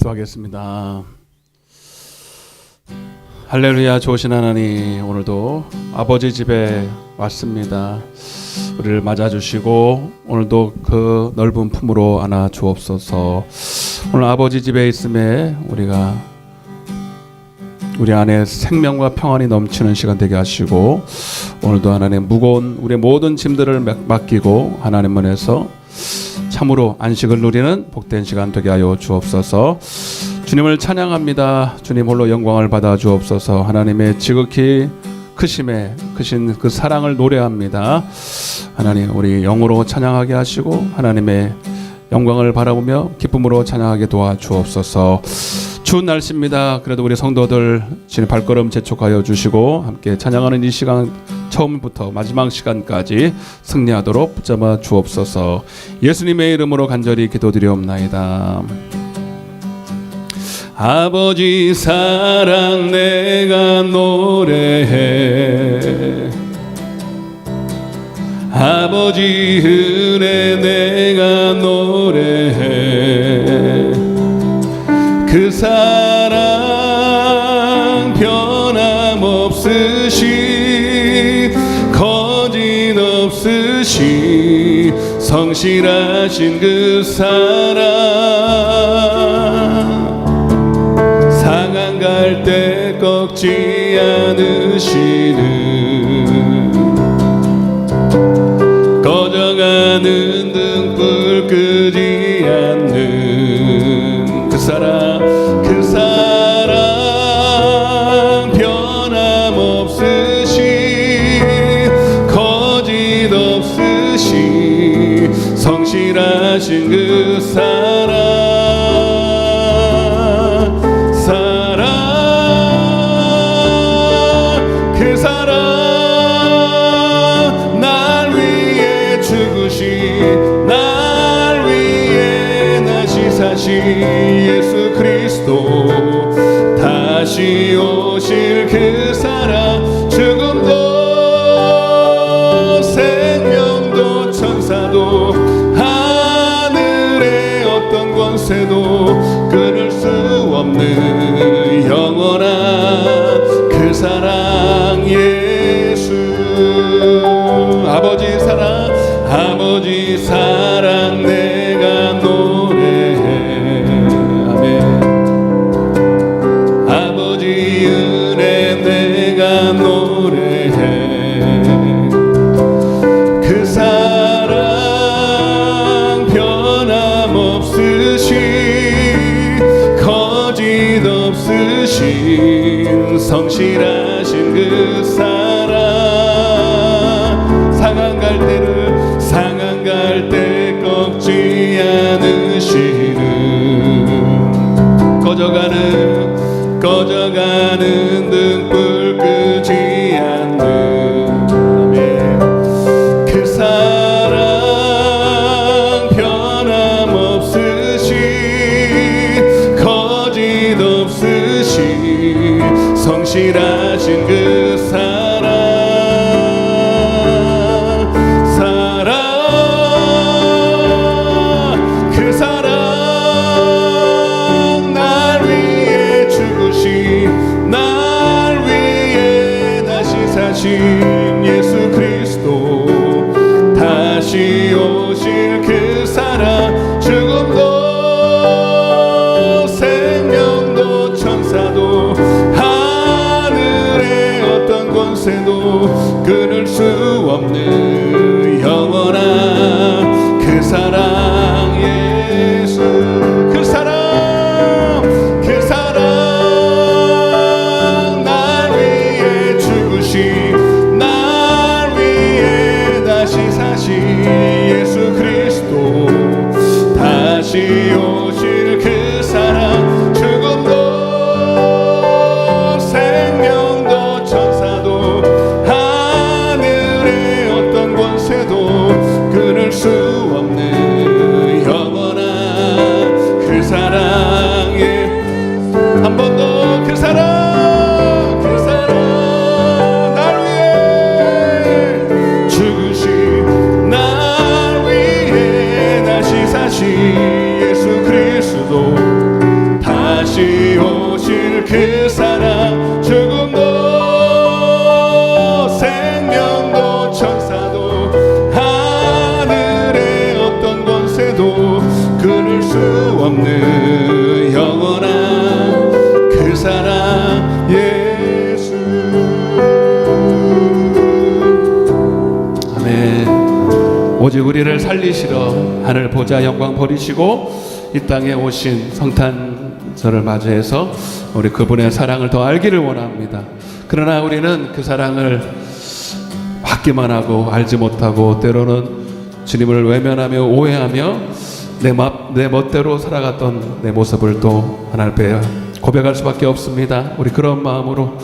기도하겠습니다. 할렐루야. 좋으신 하나님, 오늘도 아버지 집에 왔습니다. 우리를 맞아주시고 오늘도 그 넓은 품으로 안아 주옵소서. 오늘 아버지 집에 있음에 우리 안에 생명과 평안이 넘치는 시간 되게 하시고, 오늘도 하나님 무거운 우리의 모든 짐들을 맡기고 하나님 문에서 참으로 안식을 누리는 복된 시간 되게 하여 주옵소서. 주님을 찬양합니다. 주님 홀로 영광을 받아 주옵소서. 하나님의 지극히 크신 그 사랑을 노래합니다. 하나님, 우리 영으로 찬양하게 하시고 하나님의 영광을 바라보며 기쁨으로 찬양하게 도와주옵소서. 추운 날씨입니다. 그래도 우리 성도들 주님 발걸음 재촉하여 주시고 함께 찬양하는 이 시간 처음부터 마지막 시간까지 승리하도록 붙잡아 주옵소서. 예수님의 이름으로 간절히 기도드리옵나이다. 아버지 사랑 내가 노래해, 아버지 은혜 내가 노래해. 그 사랑 변함없으시, 거짓없으시, 성실하신 그 사랑, 상한 갈 때 꺾지 않으시는, 꺼져가는 등불 끄지 않는 그 사랑 변함없으시, 거짓없으시, 성실하신 그 사랑, 그 사랑 날 위해 죽으신, 날 위해 다시 사신 예수 그리스도, 다시 오실 그 사랑, 죽음도 생명도 천사도 하늘의 어떤 권세도 끊을 수 없는 영원한 그 사랑 예수. 아버지 사랑 내가 노래해. 아멘. 아버지 은혜 내가 노래해. 그 사랑 변함없으시, 거짓없으신, 성실하신 그 사랑, 상한 갈 때 꺾지 않으시는, 꺼져가는 등불 끄지 않는, 아멘. 그 사랑 변함없으시, 거짓없으시, 성실하신 그 사랑, 그 사랑 날 위해 죽으신, 날 위해 다시 사신 예수 그리스도, 다시 오실 그 사랑, 죽음도 생명도 천사도 하늘의 어떤 권세도 끊을 수 없는 영원한 그 사랑 예수. 그 사랑 날 위해 죽으신, 날 위해 다시 사신 예수 그리스도, 다시 오실 그 사랑, 죽음도 생명도 천사도 하늘의 어떤 권세도 끊을 수 없는 영원한 그 사랑에. 한 번 더. 그 사랑 날 위해 죽으신, 날 위해 다시 사신 예수 그리스도, 다 그 사랑 죽음도 생명도 천사도 하늘의 어떤 권세도 끊을 수 없는 영원한 그 사랑 예수. 아멘. 오직 우리를 살리시러 하늘 보좌 영광 버리시고 이 땅에 오신 성탄절을 맞이해서 우리 그분의 사랑을 더 알기를 원합니다. 그러나 우리는 그 사랑을 받기만 하고 알지 못하고 때로는 주님을 외면하며 오해하며 내 멋대로 살아갔던 내 모습을 또 하나님 앞에 고백할 수밖에 없습니다. 우리 그런 마음으로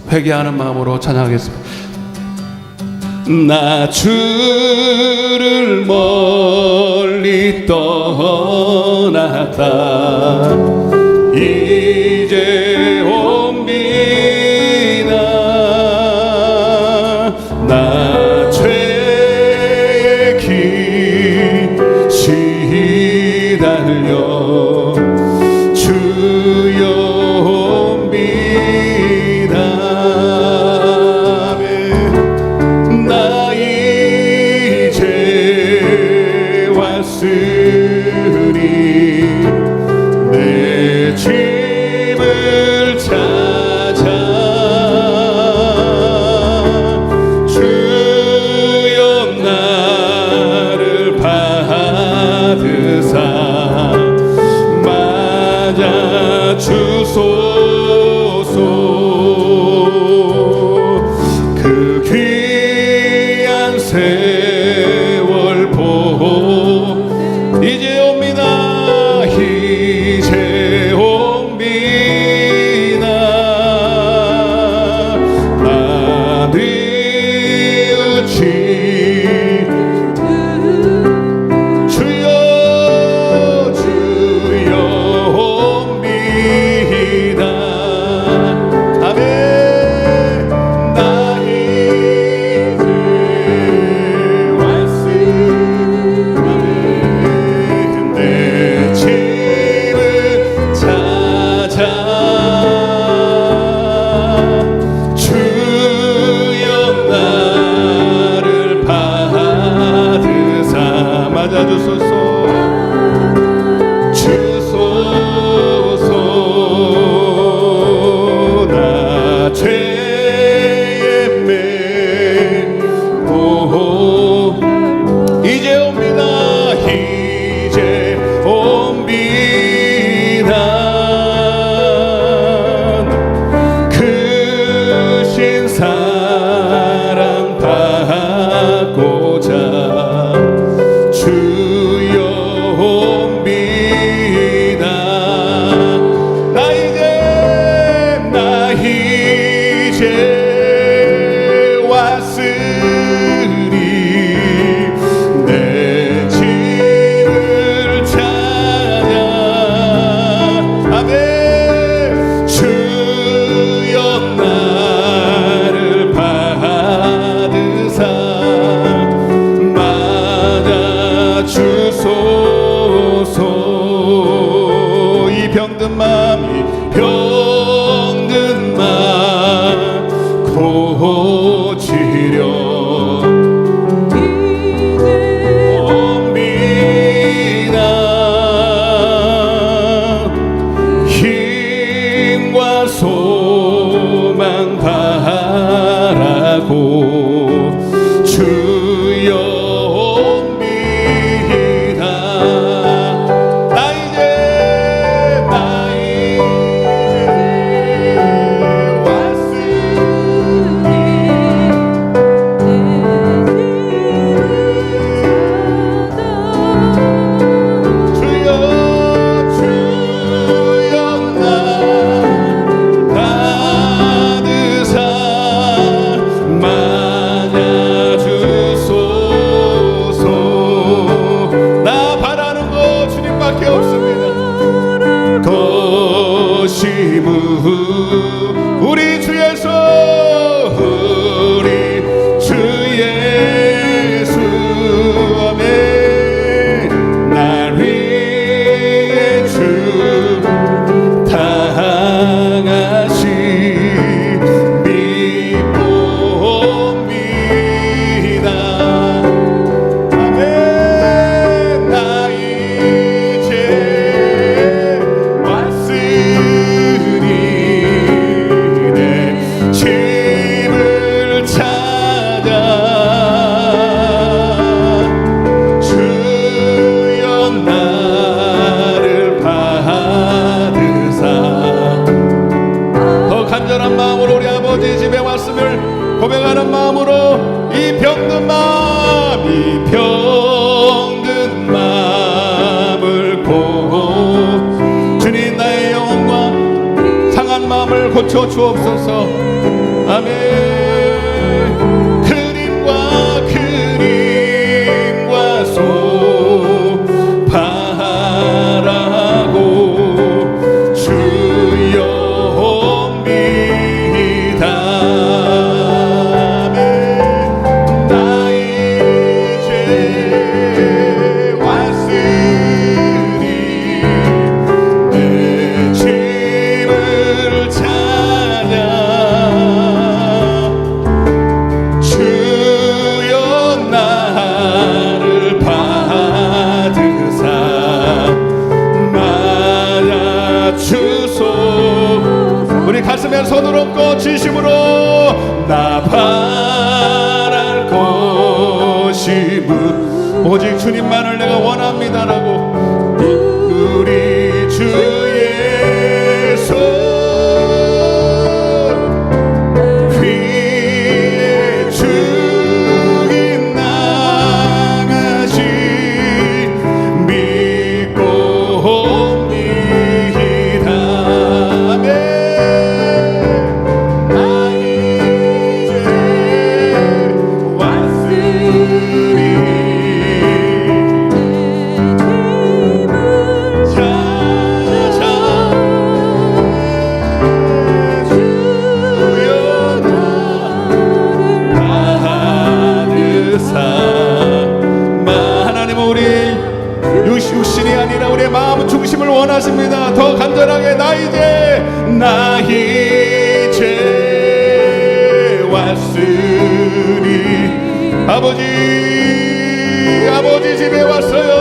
회개하는 마음으로 찬양하겠습니다. 나 주를 멀리 떠났다 이제 옵니다. 나 죄의 길 시달려 주여 옵니다. 나 이제 왔으니 내 집을 찾아 주여 나를 받으사 맞아 주소서. 그 귀한 세월 보고 이제 옵니다. 이제 옵니다. 나 뉘우친 주여 주여 옵니다. 아멘. 나 이제 왔으니 내 집을 찾아 주여 나를 받으사 맞아주소서. 주소서. 나 죄의 맹고 이제 옵니다. 이제 옵니다. 크신 사랑 받고자 주여 옵니다. 나 이제 왔으니 내 집을 찾아 아멘. 주여 나를 받으사 맞아 주소서. 이 병든 마음 고치려 옵니다. 힘과 소망 바라고 주여 옵니다. 나 이제 우리 주 예수 우리 주 예수 아멘. 날 위해 주 당한 넘쳐 주옵소서. 아멘. 그림과 소바라고 주옵니다. 나 이제 왔으니 내 집을 찾아 주여 나를 받으사 맞아주소. 우리 가슴에 손을 얹고 진심으로 나 바랄 것이 오직 주님만을 내가 원합니다라고 우리 주 예수 귀에 죽인 나가시 믿고 옵니다. 아멘. 나 이제 왔으니 하나님은 우리 육신이 아니라 우리의 마음 중심을 원하십니다. 더 간절하게 나 이제 왔으니 아버지 집에 왔어요.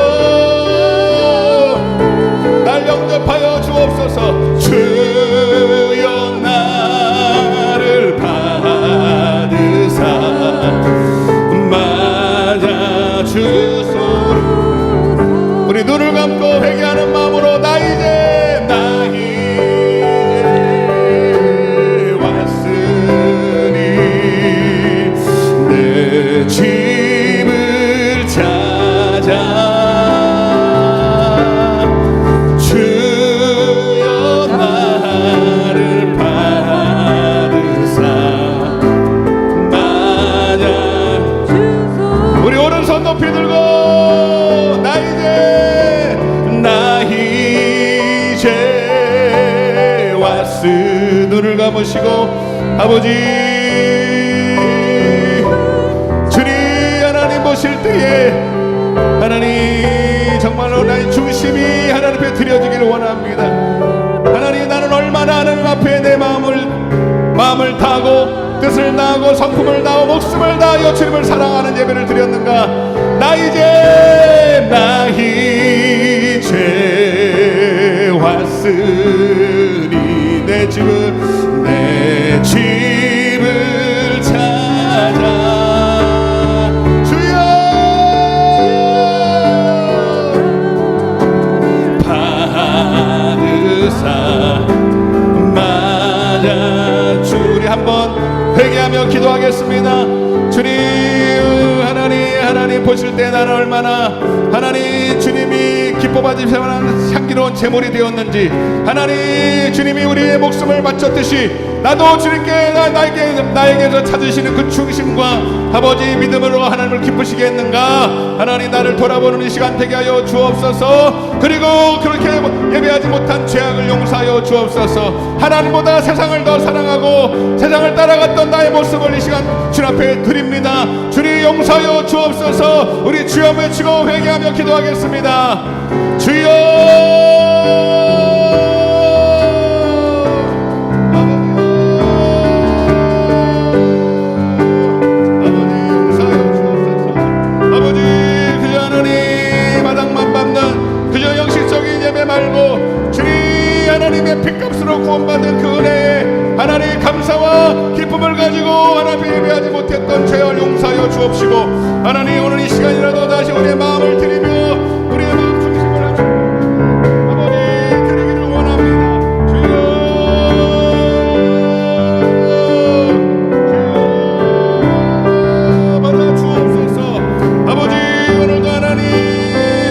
날 영접하여 주옵소서. 주여 나를 받으사 맞아주소. 우리 눈을 감고 회개하는 마음으로 나 이제 왔으니 내 집을 찾아 주여 나를 받으사 맞아주소. 우리 오른손 높이 들고 나 이제 왔으. 눈을 감으시고 아버지 주님 하나님 보실 때에 하나님 정말로 나의 중심이 하나님 앞에 드려지기를 원합니다. 하나님 나는 얼마나 하나님 앞에 내 마음을 다하고 뜻을 다하고 성품을 다하고 목숨을 다하여 주님을 사랑하는 예배를 드렸는가. 나 이제 왔으니 내 집을 찾아 주여 받으사 맞아주. 우리 한번 회개하며 기도하겠습니다. 주님 하나님 보실 때 나는 얼마나 하나님 주님이 기뻐 받으실 만한 향기로운 제물이 되었는지, 하나님 주님이 우리의 목숨을 바쳤듯이 나도 주님께 나에게서 찾으시는 그 중심과 아버지 믿음으로 하나님을 기쁘시게 했는가. 하나님 나를 돌아보는 이 시간 되게 하여 주옵소서. 그리고 그렇게 예배하지 못한 죄악을 용서하여 주옵소서. 하나님보다 세상을 더 사랑하고 세상을 따라갔던 나의 모습을 이 시간 주님 앞에 드립니다. 주님 용서하여 주옵소서. 우리 주여 외치고 회개하며 기도하겠습니다. 주여 말고 주님 하나님의 핏값으로 구원받은 그 은혜에 하나님 감사와 기쁨을 가지고 하나님 예배하지 못했던 죄를 용서하여 주옵시고, 하나님 오늘 이 시간이라도 다시 우리의 마음을 드리며 우리의 마음 중심을 하시고 아버지 드리기를 원합니다. 주여 받아 주옵소서. 아버지 오늘도 하나님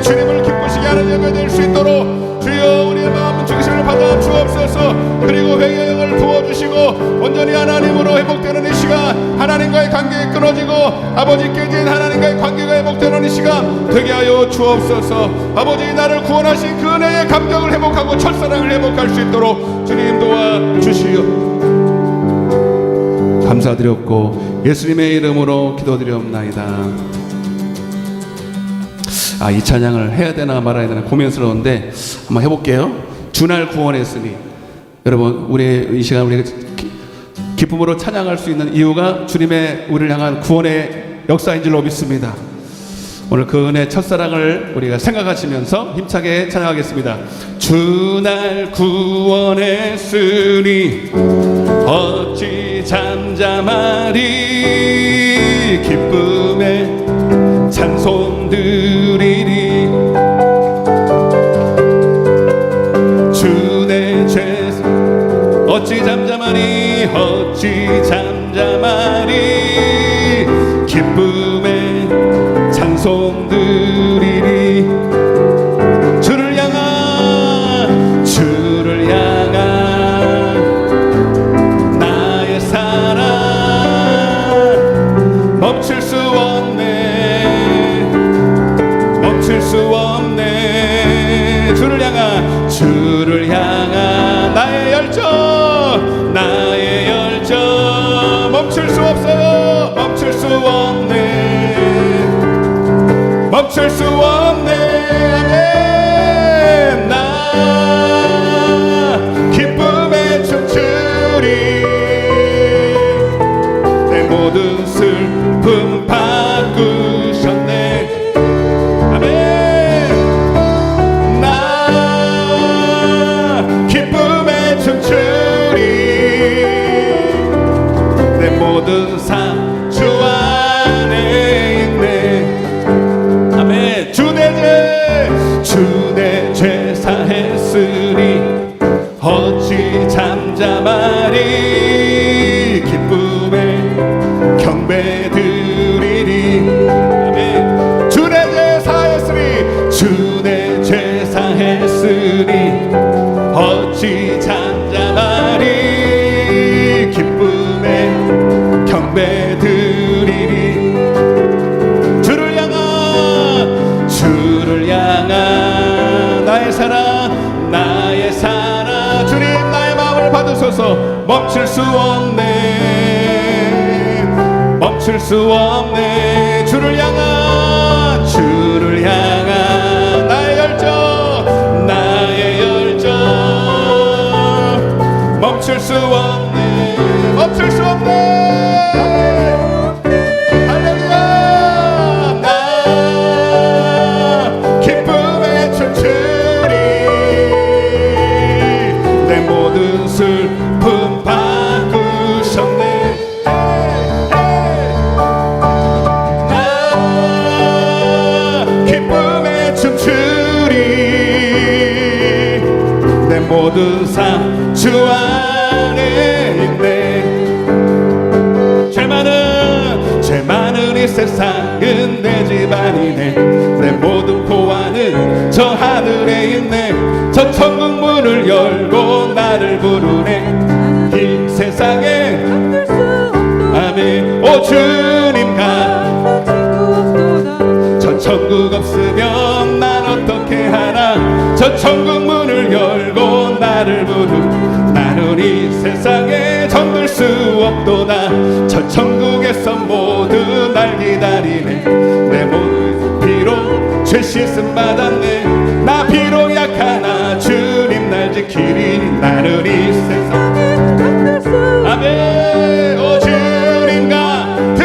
주님을 기쁘시게 하는 예배 될 수 있도록 주여 우리의 마음 중심을 받아 주옵소서. 그리고 회개의 영을 부어주시고 회복되고 온전히 하나님으로 회복되는 이 시간, 하나님과의 관계가 끊어지고 아버지 깨진 하나님과의 관계가 회복되는 이 시간 되게 하여 주옵소서. 아버지, 나를 구원하신 그 은혜의 감격을 회복하고 첫사랑을 회복할 수 있도록 주님 도와주시오. 감사드렸고 예수님의 이름으로 기도드리옵나이다. 이 찬양을 해야 되나 말아야 되나 고민스러운데 한번 해볼게요. 주날 구원했으니. 여러분, 우리 이 시간 우리가 기쁨으로 찬양할 수 있는 이유가 주님의 우리를 향한 구원의 역사인 줄로 믿습니다. 오늘 그 은혜 첫사랑을 우리가 생각하시면서 힘차게 찬양하겠습니다. 주날 구원했으니 어찌 잠잠하리, 기쁨에 찬송 드리리. 주 내 죄 어찌 잠잠하리, 어찌 잠잠하리, 기쁨에 찬송 드리리. 주를 향한 나의 사랑 멈출 수 없네, 멈출 수 없네. 주를 향한 나의 열정, 나의 열정 멈출 수 없어요. 멈출 수 없네, 멈출 수 없네. 아멘. 나 기쁨에 춤추리, 내 모든 슬픔 바꾸셨네. 아멘. 나 기쁨에 춤추리, 내 모든 삶 주 안에 있네. 아멘. 주 내 죄 사했으니 어찌 잠잠하리, 기쁨에 경배 드리리. 아멘. 주 내 죄 사했으니, 주 내 죄 사했으니 어찌 잠잠하리, 기쁨에 경배 드리리. 주를 향한 나의 사랑, 나의 사랑. 주님, 나의 마음을 받으소서. 멈출 수 없네, 멈출 수 없네. 주를 향한 나의 열정, 나의 열정 멈출 수 없네, 멈출 수 없네. 슬픔 바꾸셨네. 나 기쁨에 춤추리, 내 모든 삶 주 안에 있네. 죄 많은 이 세상은 내 집안이네. 내 모든 보안은 저 하늘에 있네. 저 천국 문을 열고 나를 부르네. 이 세상에 아멘. 오 주님과 저 천국 없으면 난 어떻게 하나. 저 천국 문을 열고 나를 부르네. 나는 이 세상에 정들 수 없도다. 저 천국에서 모두 날 기다리네. 내 몸 비록 죄 씻음 받았네. 나 비록 약하나 주님 날 지키리. 나는 이 세상에 아멘. 오 주님 같은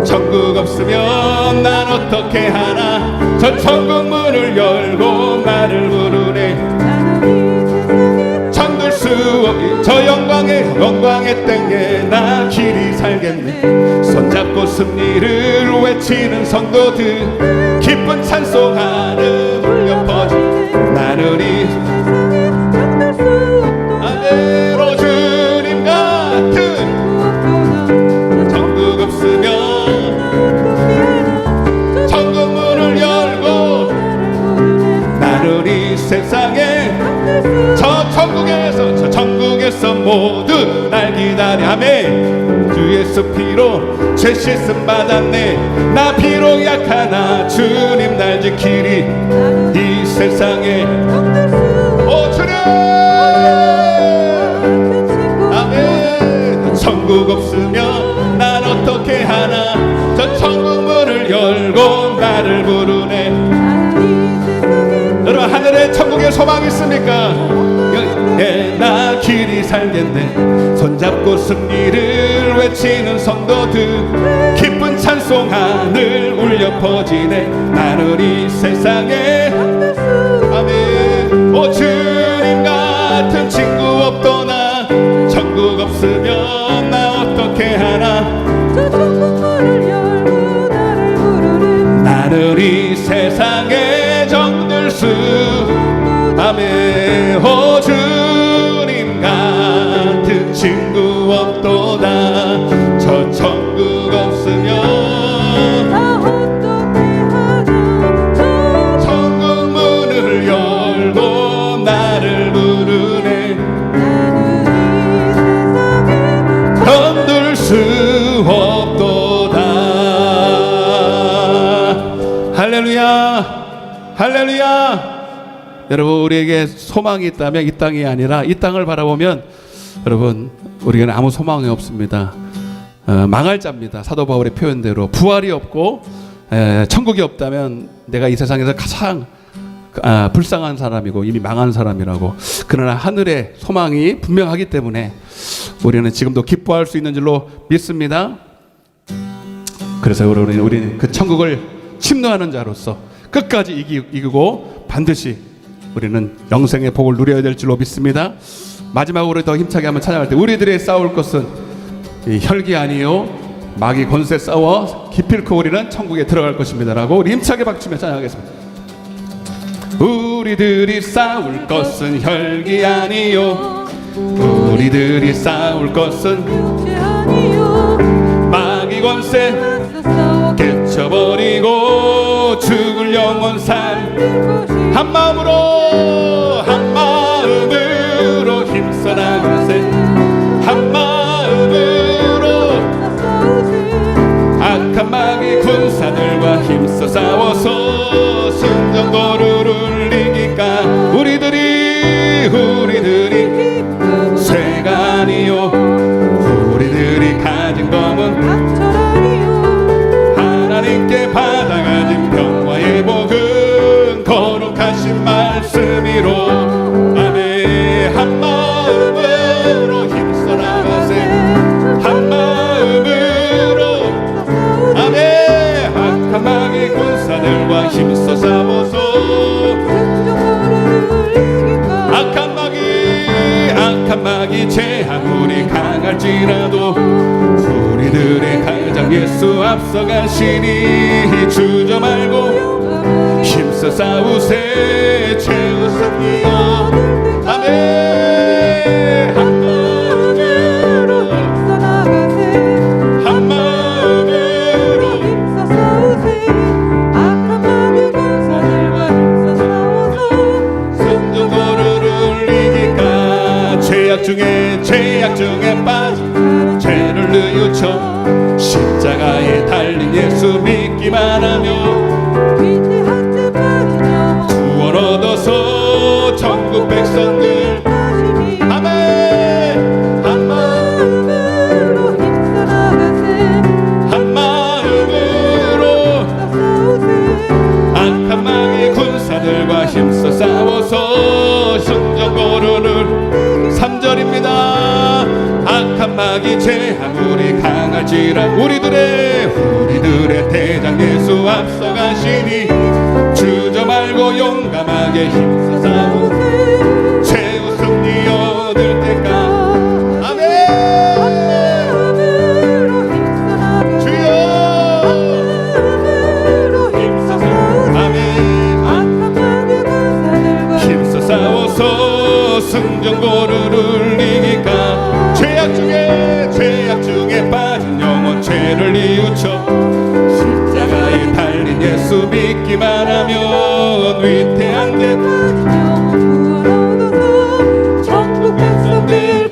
천국 없으면 난 어떻게 하나. 저 천국 문을 열고 나를 부르네. 정들 수 없이 저 영광의 땅에 나 길이 살겠네. 손잡고 승리를 외치는 성도들, 기쁜 찬송하는 울려 퍼지. 나는 이 아멘. 주님 같은 천국 없으면 천국 문을 열고 나는 이 세상에 저 천국에서 주께서 모두 날 기다려. 아멘. 주 예수 피로 죄 씻음 받았네. 나 비록 약하나 주님 날 지키리. 이 세상에 오 주님 아멘. 천국 없으면 난 어떻게 하나. 저 천국 문을 열고 나를 부르네. 여러분 하늘에 천국에 소망이 있습니까? 나 길이 살겠네. 손잡고 승리를 외치는 성도들. 기쁜 찬송 하늘 울려 퍼지네. 나는 이 세상에 아멘. 오 주님 같은 친구 없도나. 천국 없으면 나 어떻게 하나. 저 천국 문을 열고 나를 부르는 나는 이 세상에 정들 수 아멘. 오 주님 같은 친구 없도다. 저 천국 없으면 나 어떻게 하나. 저 천국 문을 열고 나를 부르네. 나는 이 세상에 건들 수 없도다. 할렐루야 할렐루야. 여러분 우리에게 소망이 있다면 이 땅이 아니라 이 땅을 바라보면 여러분 우리에게는 아무 소망이 없습니다. 망할 자입니다. 사도 바울의 표현대로 부활이 없고 천국이 없다면 내가 이 세상에서 가장 불쌍한 사람이고 이미 망한 사람이라고. 그러나 하늘의 소망이 분명하기 때문에 우리는 지금도 기뻐할 수 있는 줄로 믿습니다. 그래서 우리는 그 천국을 침노하는 자로서 끝까지 이기고 반드시 우리는 영생의 복을 누려야 될 줄로 믿습니다. 마지막으로 더 힘차게 한번 찬양할 때 우리들의 싸울 것은 이 혈기 아니요 마귀 권세 싸워 기필코 우리는 천국에 들어갈 것입니다 라고 우리 힘차게 박수며 찬양하겠습니다. 우리들이 싸울 것은 혈기 아니요 우리들이 싸울 것은 육체 아니요 마귀 권세 맞서 싸워 깨쳐버리고 죽을 영원 한 마음으로 힘써 나가세. 한 마음으로 악한 마귀 군사들과 힘써 싸워서 승전거를 울리니까 우리들이 쇠가 아니요 우리들이 가진 검은 하나님께 받아가진 평화의 복은 거룩하신 말씀이로. 아멘. 한 마음으로 힘써 나가세. 한 마음으로 아멘. 악한 마귀 군사들과 힘써 싸워서 악한 마귀 제 아무리 강할지라도 우리들의 가장 예수 앞서가시니 주저 말고 힘써 싸우세. 최우선이여 아멘. 한 마음으로 힘써 나가세. 한 마음으로 힘써 싸우세. 악한 마귀 군사들과 힘써 싸워서 승전거를 울리니까 죄악 중에 빠진 죄를 뉘우쳐 십자가에 달린 예수 믿기만 하며 위대한 주 빠진 영혼 구원 얻어서 전국 백성들 아멘. 한 마음으로 힘써 나가세. 한 마음으로 싸우세. 악한 마귀 군사들과 힘써 싸워서 승전거를 3절입니다. 악한 마귀 제 아무리 강할지라 우리들의 대장 예수 앞서가시니 주저 말고 용감하게 힘써 싸우세. 최후 승리 얻을 때까지 아멘. 마음으로 힘써 나가세. 주여 마음으로 힘써 싸우세. 아멘. 악한 마귀 군사들과 힘써 싸워서 승전거를 울리니까 죄악 중에 빠진 영혼 죄를 뉘우쳐 십자가에 달린 예수 믿기만 하면 위태한 데 빠진 영혼 구원 얻어서 천국 백성들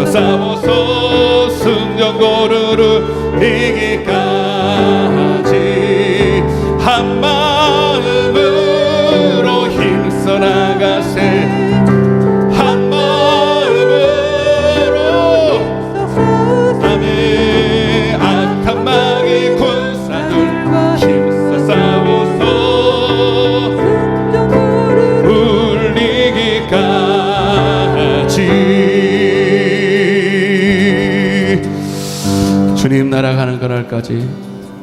싸워서 승전고르르 이기까지 한 마음으로 힘써 나가세 한 마음으로 아멘 악한 마귀 군사들 힘써 싸워서 울리기까지 주님 나라 가는 그날까지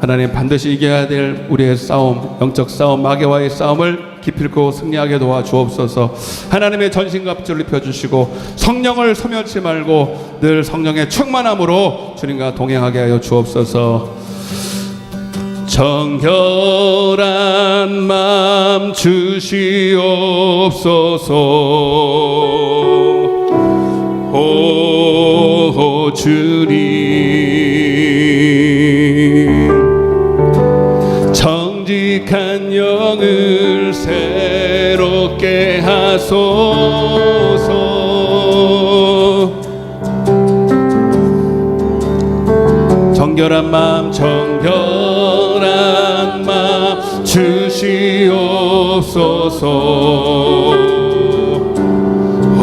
하나님 반드시 이겨야 될 우리의 싸움 영적 싸움 마귀와의 싸움을 기필코 승리하게 도와주옵소서. 하나님의 전신갑주를 입혀주시고 성령을 소멸치 말고 늘 성령의 충만함으로 주님과 동행하게 하여 주옵소서. 정결한 마음 주시옵소서. 오 주님 정직한 영을 새롭게 하소서. 정결한 마음 주시옵소서.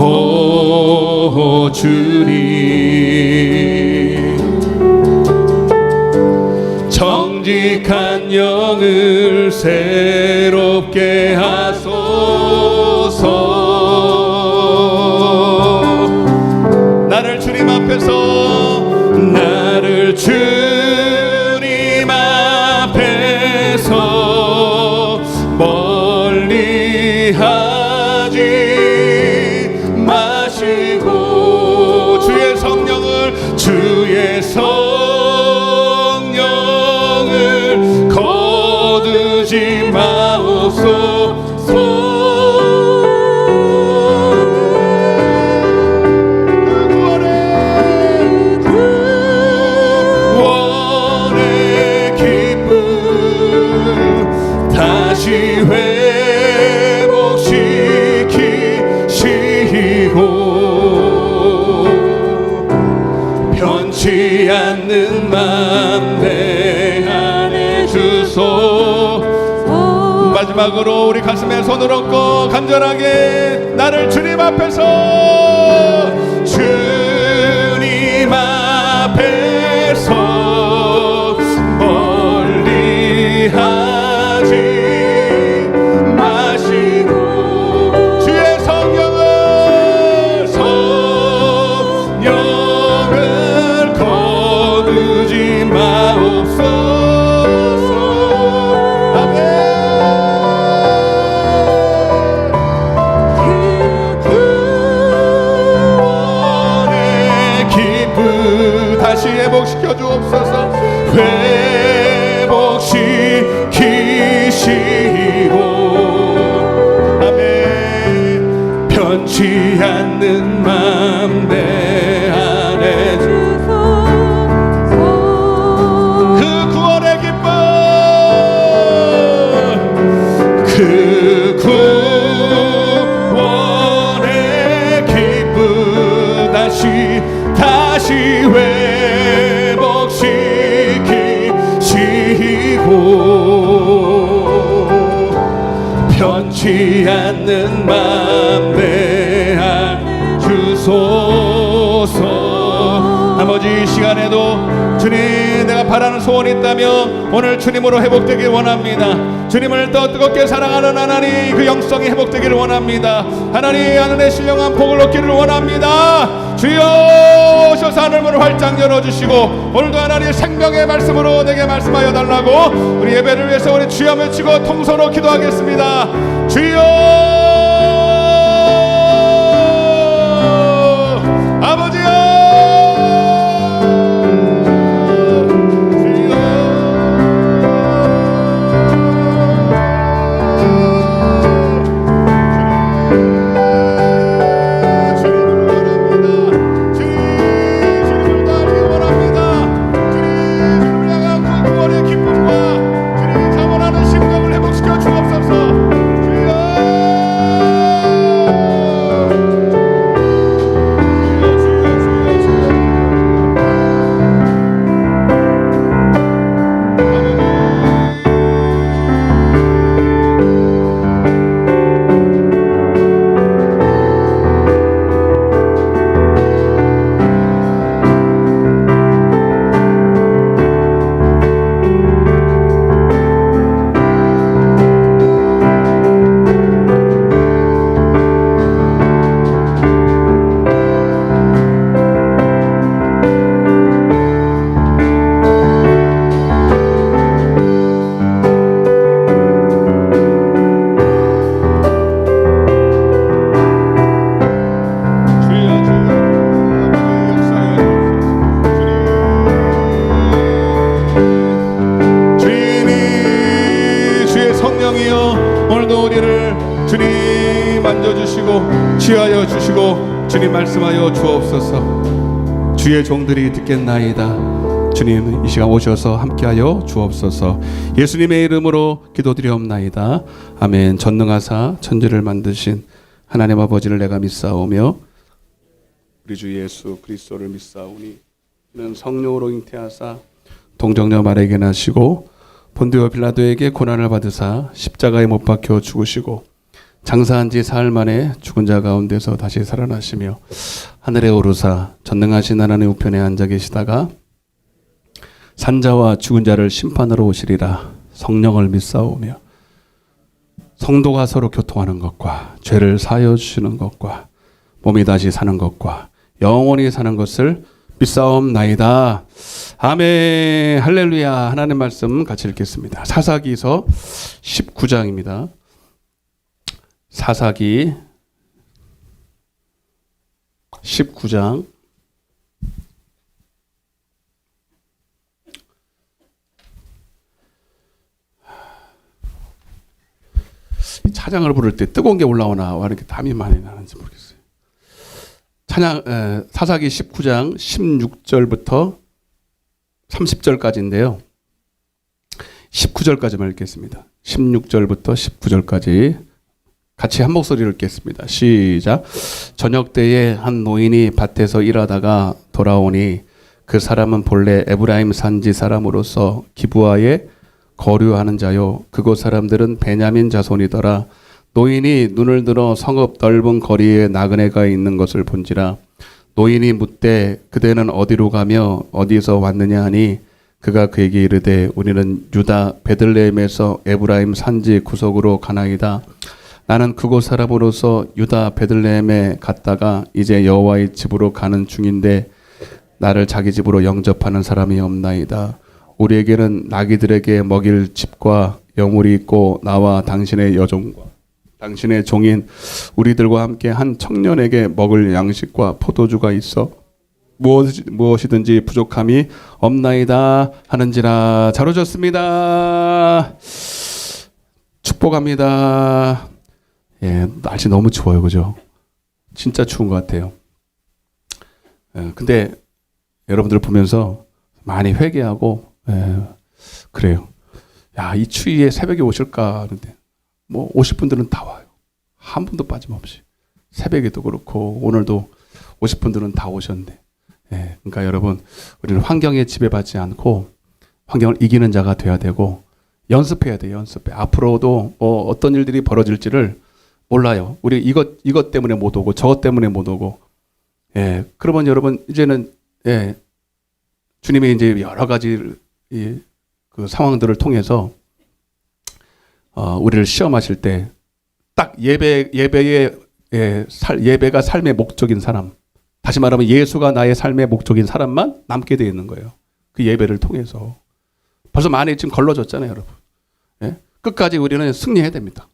오 주님 정직한 영을 새롭게 하소서. 나를 주님 앞에서 멀리 하지 마시고 주의 성령을 거두지 마옵소서. 다시 회복시키시고 변치 않는 맘 내 안에 주소. 마지막으로 우리 가슴에 손을 얹고 간절하게 나를 주님 앞에서 멀리 하지 다시 회복시켜 주옵소서. 회복시키시고 아멘 변치 않는 맘 내 안에 주소서. 그 구원의 기쁨 그 구원의 기쁨 다시 변치 않는 맘 내 안에 주소서. 아버지 이 시간에도 주님 내가 바라는 소원이 있다면 오늘 주님으로 회복되길 원합니다. 주님을 더 뜨겁게 사랑하는 하나님 그 영성이 회복되기를 원합니다. 하나님 하늘의 신령한 복을 얻기를 원합니다. 주여 오셔서 하늘문을 활짝 열어주시고 오늘도 하나님의 생명의 말씀으로 내게 말씀하여 달라고 우리 예배를 위해서 우리 주여 외치고 통서로 기도하겠습니다. 주여 아버지여 주여 주시고 취하여 주시고 주님 말씀하여 주옵소서. 주의 종들이 듣겠나이다. 주님 이 시간 오셔서 함께하여 주옵소서. 예수님의 이름으로 기도드리옵나이다. 아멘. 전능하사 천지를 만드신 하나님 아버지를 내가 믿사오며 우리 주 예수 그리스도를 믿사오니 이는 성령으로 잉태하사 동정녀 마리아에게 나시고 본디오 빌라도에게 고난을 받으사 십자가에 못 박혀 죽으시고 장사한 지 사흘 만에 죽은 자 가운데서 다시 살아나시며 하늘에 오르사 전능하신 하나님 우편에 앉아 계시다가 산자와 죽은 자를 심판하러 오시리라. 성령을 믿사오며 성도가 서로 교통하는 것과 죄를 사하여 주시는 것과 몸이 다시 사는 것과 영원히 사는 것을 믿사옵나이다. 아멘. 할렐루야. 하나님 말씀 같이 읽겠습니다. 사사기서 19장입니다. 사사기 19장 찬양을 부를 때 뜨거운 게 올라오나 왜 이렇게 땀이 많이 나는지 모르겠어요. 찬양 사사기 19장 16절부터 30절까지인데요. 19절까지만 읽겠습니다. 16절부터 19절까지 같이 한 목소리로 읽겠습니다. 시작. 저녁 때에 한 노인이 밭에서 일하다가 돌아오니 그 사람은 본래 에브라임 산지 사람으로서 기브아에 거류하는 자요 그곳 사람들은 베냐민 자손이더라. 노인이 눈을 들어 성읍 넓은 거리에 나그네가 있는 것을 본지라. 노인이 묻되 그대는 어디로 가며 어디서 왔느냐 하니 그가 그에게 이르되 우리는 유다 베들레헴에서 에브라임 산지 구석으로 가나이다. 나는 그곳 사람으로서 유다 베들레헴에 갔다가 이제 여호와의 집으로 가는 중인데 나를 자기 집으로 영접하는 사람이 없나이다. 우리에게는 나귀들에게 먹일 집과 여물이 있고 나와 당신의 여종과 당신의 종인 우리들과 함께 한 청년에게 먹을 양식과 포도주가 있어 무엇이든지 부족함이 없나이다 하는지라. 잘 오셨습니다. 축복합니다. 예, 날씨 너무 추워요, 그죠? 진짜 추운 것 같아요. 예, 근데 여러분들 보면서 많이 회개하고 그래요. 야, 이 추위에 새벽에 오실까 하는데 뭐 오실 분들은 다 와요. 한 분도 빠짐없이. 새벽에도 그렇고 오늘도 오실 분들은 다 오셨는데. 예, 그러니까 여러분 우리는 환경에 지배받지 않고 환경을 이기는 자가 돼야 되고 연습해야 돼요. 연습해. 앞으로도 어떤 일들이 벌어질지를 몰라요. 우리 이것 때문에 못 오고 저것 때문에 못 오고. 예, 그러면 여러분 이제는 주님이 이제 여러 가지 그 상황들을 통해서 우리를 시험하실 때 딱 예배가 삶의 목적인 사람, 다시 말하면 예수가 나의 삶의 목적인 사람만 남게 되어 있는 거예요. 그 예배를 통해서 벌써 많이 지금 걸러졌잖아요, 여러분. 예? 끝까지 우리는 승리해야 됩니다.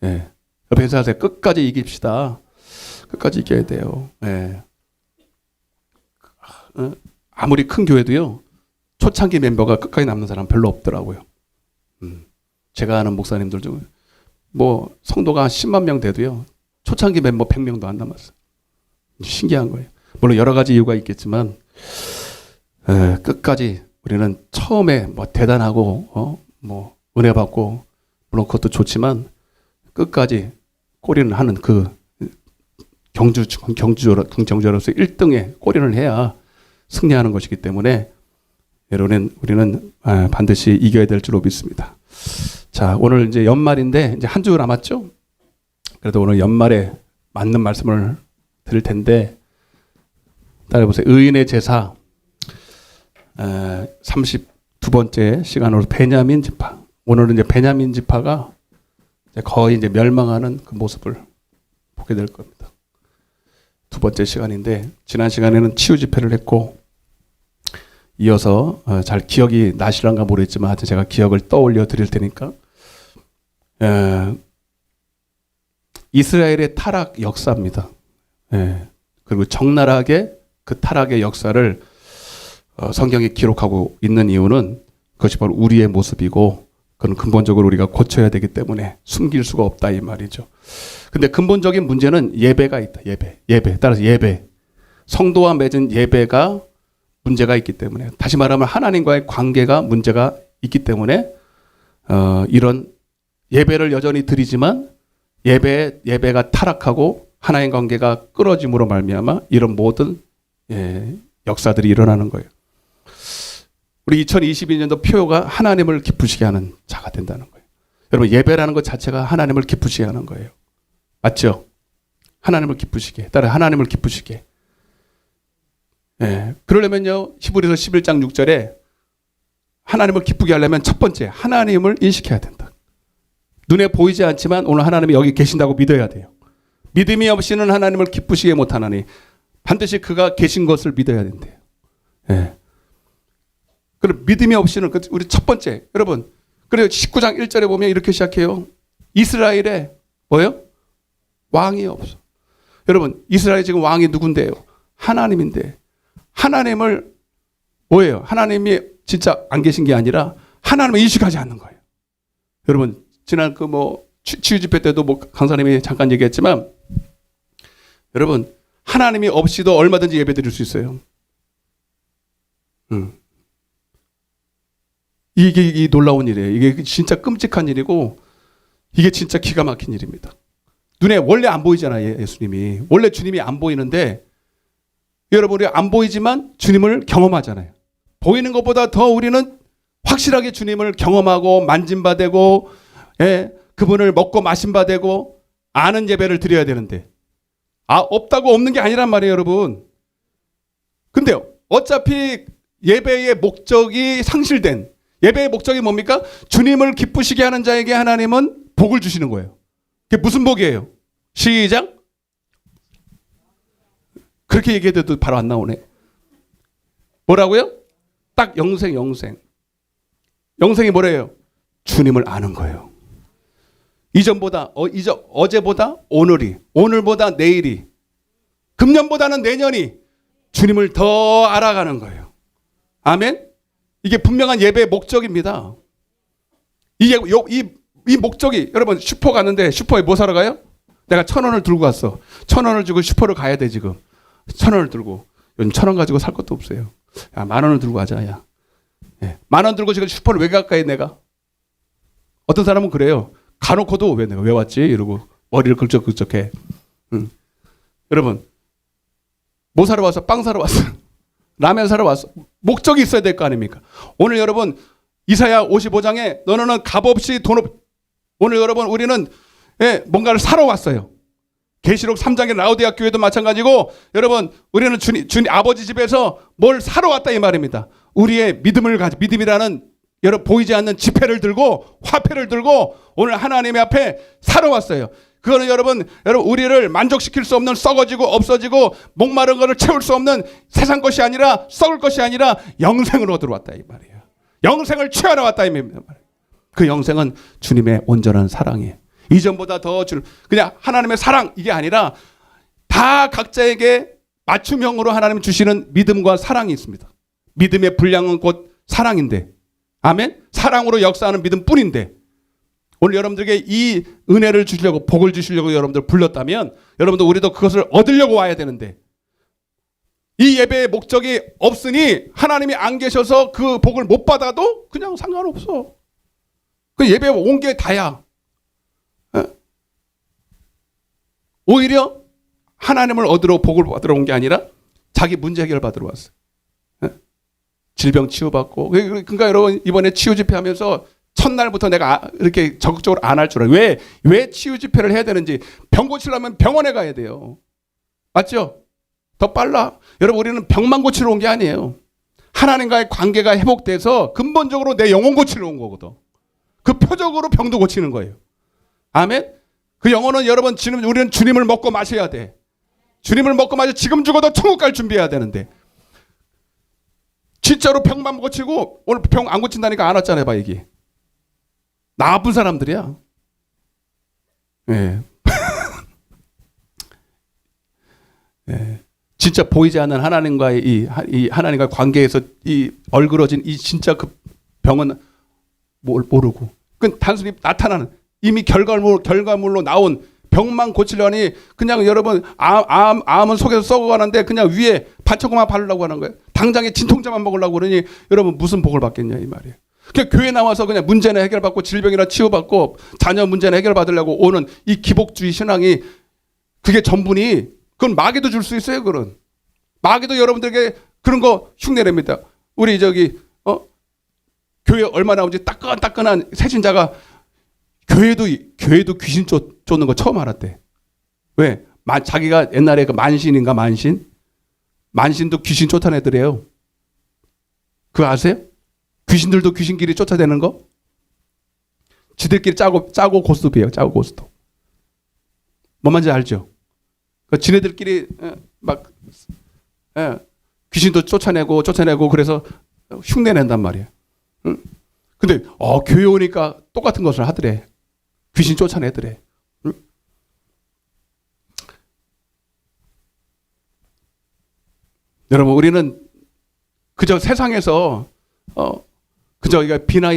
예. 옆에 인사하세요. 끝까지 이깁시다. 끝까지 이겨야 돼요. 예. 아무리 큰 교회도요. 초창기 멤버가 끝까지 남는 사람 별로 없더라고요. 제가 아는 목사님들 중에 뭐 성도가 한 10만 명 돼도요. 초창기 멤버 100명도 안 남았어요. 신기한 거예요. 물론 여러 가지 이유가 있겠지만 끝까지 우리는 처음에 뭐 대단하고 뭐 은혜 받고 물론 그것도 좋지만 끝까지 꼬리는 하는 그 경주자로서 1등에 꼬리를 해야 승리하는 것이기 때문에 여러분 우리는 반드시 이겨야 될 줄로 믿습니다. 자, 오늘 이제 연말인데 이제 한 주 남았죠? 그래도 오늘 연말에 맞는 말씀을 드릴 텐데 따라해보세요. 의인의 제사 32번째 시간으로 베냐민 지파. 오늘은 이제 베냐민 지파가 이제 거의 이제 멸망하는 그 모습을 보게 될 겁니다. 두 번째 시간인데 지난 시간에는 치유 집회를 했고 이어서 잘 기억이 나시란가 모르겠지만 하여튼 제가 기억을 떠올려 드릴 테니까 이스라엘의 타락 역사입니다. 그리고 적나라하게 그 타락의 역사를 성경에 기록하고 있는 이유는 그것이 바로 우리의 모습이고 그건 근본적으로 우리가 고쳐야 되기 때문에 숨길 수가 없다 이 말이죠. 근데 근본적인 문제는 예배가 있다. 예배. 따라서 예배. 성도와 맺은 예배가 문제가 있기 때문에, 다시 말하면 하나님과의 관계가 문제가 있기 때문에 이런 예배를 여전히 드리지만 예배가 타락하고 하나님 관계가 끊어짐으로 말미암아 이런 모든 역사들이 일어나는 거예요. 우리 2022년도 표어가 하나님을 기쁘시게 하는 자가 된다는 거예요. 여러분, 예배라는 것 자체가 하나님을 기쁘시게 하는 거예요. 맞죠? 하나님을 기쁘시게. 따라 하나님을 기쁘시게. 그러려면요, 히브리서 11장 6절에 하나님을 기쁘게 하려면 첫 번째, 하나님을 인식해야 된다. 눈에 보이지 않지만 오늘 하나님이 여기 계신다고 믿어야 돼요. 믿음이 없이는 하나님을 기쁘시게 못하나니 반드시 그가 계신 것을 믿어야 된대요. 그럼 믿음이 없이는, 우리 첫 번째, 여러분, 그래요. 19장 1절에 보면 이렇게 시작해요. 이스라엘에 뭐예요? 왕이 없어. 여러분, 이스라엘 지금 왕이 누군데요? 하나님인데, 하나님을 뭐예요? 하나님이 진짜 안 계신 게 아니라 하나님을 인식하지 않는 거예요. 여러분, 지난 치유 집회 때도 강사님이 잠깐 얘기했지만, 여러분, 하나님이 없이도 얼마든지 예배 드릴 수 있어요. 이게 놀라운 일이에요. 이게 진짜 끔찍한 일이고, 이게 진짜 기가 막힌 일입니다. 눈에 원래 안 보이잖아요, 예수님이. 원래 주님이 안 보이는데, 여러분, 우리 안 보이지만 주님을 경험하잖아요. 보이는 것보다 더 우리는 확실하게 주님을 경험하고 만진바되고, 그분을 먹고 마신바되고 아는 예배를 드려야 되는데, 없다고 없는 게 아니란 말이에요, 여러분. 근데요, 어차피 예배의 목적이 상실된, 예배의 목적이 뭡니까? 주님을 기쁘시게 하는 자에게 하나님은 복을 주시는 거예요. 그게 무슨 복이에요? 시작. 그렇게 얘기해도 바로 안 나오네. 뭐라고요? 딱 영생. 영생이 뭐래요? 주님을 아는 거예요. 이전보다, 어제보다 오늘이, 오늘보다 내일이, 금년보다는 내년이 주님을 더 알아가는 거예요. 아멘? 이게 분명한 예배의 목적입니다. 이 목적이, 여러분, 슈퍼 갔는데 슈퍼에 뭐 사러 가요? 내가 1,000원을 들고 갔어. 1,000원을 주고 슈퍼를 가야 돼, 지금. 1,000원을 들고. 요즘 1,000원 가지고 살 것도 없어요. 야, 10,000원을 들고 가자, 야. 10,000원 들고 지금 슈퍼를 왜 갈까요, 내가? 어떤 사람은 그래요. 가놓고도 내가 왜 왔지? 이러고 머리를 긁적긁적해. 여러분, 뭐 사러 왔어? 빵 사러 왔어. 라면 사러 왔어. 목적이 있어야 될 거 아닙니까? 오늘 여러분, 이사야 55장에 너는 값없이 오늘 여러분, 우리는 뭔가를 사러 왔어요. 계시록 3장의 라우디아 교회도 마찬가지고, 여러분, 우리는 주님 아버지 집에서 뭘 사러 왔다 이 말입니다. 우리의 믿음이라는 여러분 보이지 않는 지폐를 들고, 화폐를 들고 오늘 하나님의 앞에 사러 왔어요. 그거는 여러분 우리를 만족시킬 수 없는, 썩어지고 없어지고 목마른 것을 채울 수 없는 세상 것이 아니라, 썩을 것이 아니라 영생을 얻으러 왔다 이 말이에요. 영생을 취하러 왔다 이 말이에요. 그 영생은 주님의 온전한 사랑이에요. 이전보다 더 그냥 하나님의 사랑, 이게 아니라 다 각자에게 맞춤형으로 하나님 주시는 믿음과 사랑이 있습니다. 믿음의 분량은 곧 사랑인데, 아멘? 사랑으로 역사하는 믿음뿐인데, 오늘 여러분들에게 이 은혜를 주시려고, 복을 주시려고 여러분들 불렀다면, 여러분들 우리도 그것을 얻으려고 와야 되는데, 이 예배의 목적이 없으니 하나님이 안 계셔서 그 복을 못 받아도 그냥 상관없어. 그 예배에 온 게 다야. 오히려 하나님을 얻으러, 복을 받으러 온 게 아니라 자기 문제 해결 받으러 왔어요. 질병 치유받고. 그러니까 여러분, 이번에 치유 집회 하면서 첫날부터 내가 이렇게 적극적으로 안 할 줄 알아요. 왜 치유 집회를 해야 되는지. 병 고치려면 병원에 가야 돼요. 맞죠? 더 빨라. 여러분, 우리는 병만 고치러 온 게 아니에요. 하나님과의 관계가 회복돼서 근본적으로 내 영혼 고치러 온 거거든. 그 표적으로 병도 고치는 거예요. 아멘? 그 영혼은 여러분, 우리는 주님을 먹고 마셔야 돼. 주님을 먹고 마셔. 지금 죽어도 천국 갈 준비해야 되는데, 진짜로 병만 고치고, 오늘 병 안 고친다니까 안 왔잖아요. 봐, 이게. 나쁜 사람들이야. 진짜 보이지 않는 하나님과의 이 하나님과의 관계에서 이 얼그러진 이 진짜 그 병은 모르고, 그 단순히 나타나는 이미 결과물로 나온 병만 고치려니 그냥 여러분 암은 속에서 썩어가는데 그냥 위에 반창고만 바르려고 하는 거예요. 당장에 진통제만 먹으려고 그러니 여러분 무슨 복을 받겠냐 이 말이에요. 그냥 교회 나와서 그냥 문제나 해결받고 질병이나 치유받고 자녀 문제나 해결받으려고 오는 이 기복주의 신앙이 그게 전부니 그건 마귀도 줄 수 있어요. 그런 마귀도 여러분들에게 그런 거 흉내냅니다. 우리 교회 얼마 나오지 따끈따끈한 새신자가 교회도 귀신 쫓는 거 처음 알았대. 왜? 자기가 옛날에 그 만신도 귀신 쫓아내더래요. 그거 아세요? 귀신들도 귀신끼리 쫓아내는 거? 지들끼리 짜고 고스톱이에요. 짜고 고스톱. 뭔 말인지 알죠? 지네들끼리 귀신도 쫓아내고 그래서 흉내낸단 말이에요. 응? 근데 교회 오니까 똑같은 것을 하더래. 귀신 쫓아내더래. 응? 여러분 우리는 그저 세상에서 그저 비나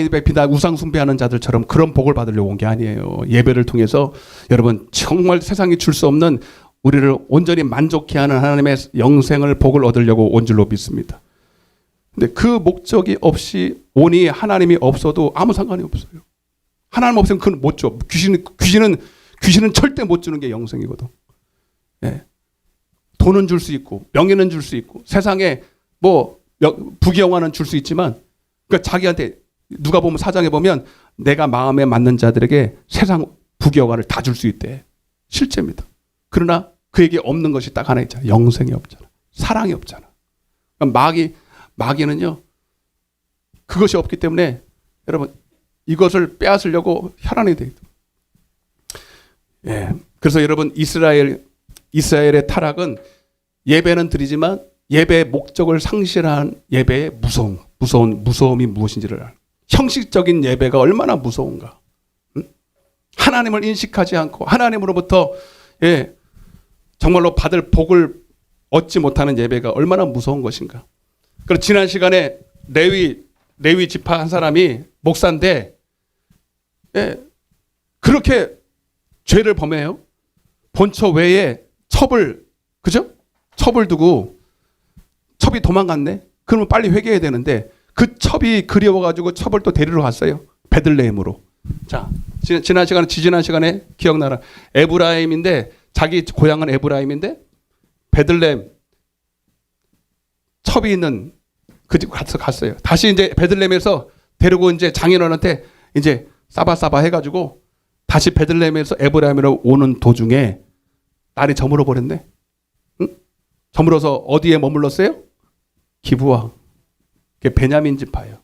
우상 숭배하는 자들처럼 그런 복을 받으려고 온 게 아니에요. 예배를 통해서 여러분 정말 세상이 줄 수 없는 우리를 온전히 만족케 하는 하나님의 영생을 복을 얻으려고 온 줄로 믿습니다. 근데 그 목적이 없이 오니 하나님이 없어도 아무 상관이 없어요. 하나님 없으면 그건 못 줘. 귀신은 절대 못 주는 게 영생이거든. 네. 돈은 줄 수 있고 명예는 줄 수 있고 세상에 부귀영화는 줄 수 있지만 그러니까 자기한테 누가 보면 사장에 보면 내가 마음에 맞는 자들에게 세상 부귀영화를 다 줄 수 있대. 실제입니다. 그러나 그에게 없는 것이 딱 하나 있잖아. 영생이 없잖아. 사랑이 없잖아. 그러니까 마귀는요. 그것이 없기 때문에 여러분 이것을 빼앗으려고 혈안이 돼 있다. 예. 그래서 여러분 이스라엘의 타락은 예배는 드리지만 예배의 목적을 상실한 예배의 무서움이 무엇인지를 알아요. 형식적인 예배가 얼마나 무서운가. 하나님을 인식하지 않고 하나님으로부터 정말로 받을 복을 얻지 못하는 예배가 얼마나 무서운 것인가. 그리고 지난 시간에 레위 지파 한 사람이 목사인데 그렇게 죄를 범해요. 본처 외에 첩을 두고 첩이 도망갔네. 그러면 빨리 회개해야 되는데 그 첩이 그리워가지고 첩을 또 데리러 갔어요. 베들레헴으로. 자, 지난 시간에 기억나라. 에브라임인데 자기 고향은 에브라임인데 베들레헴 첩이 있는 그 집 갔어요. 다시 이제 베들레헴에서 데리고 이제 장인어른한테 이제 싸바싸바 해가지고 다시 베들레헴에서 에브라임으로 오는 도중에 딸이 저물어 버렸네. 응? 저물어서 어디에 머물렀어요? 기브아. 그게 베냐민 지파예요.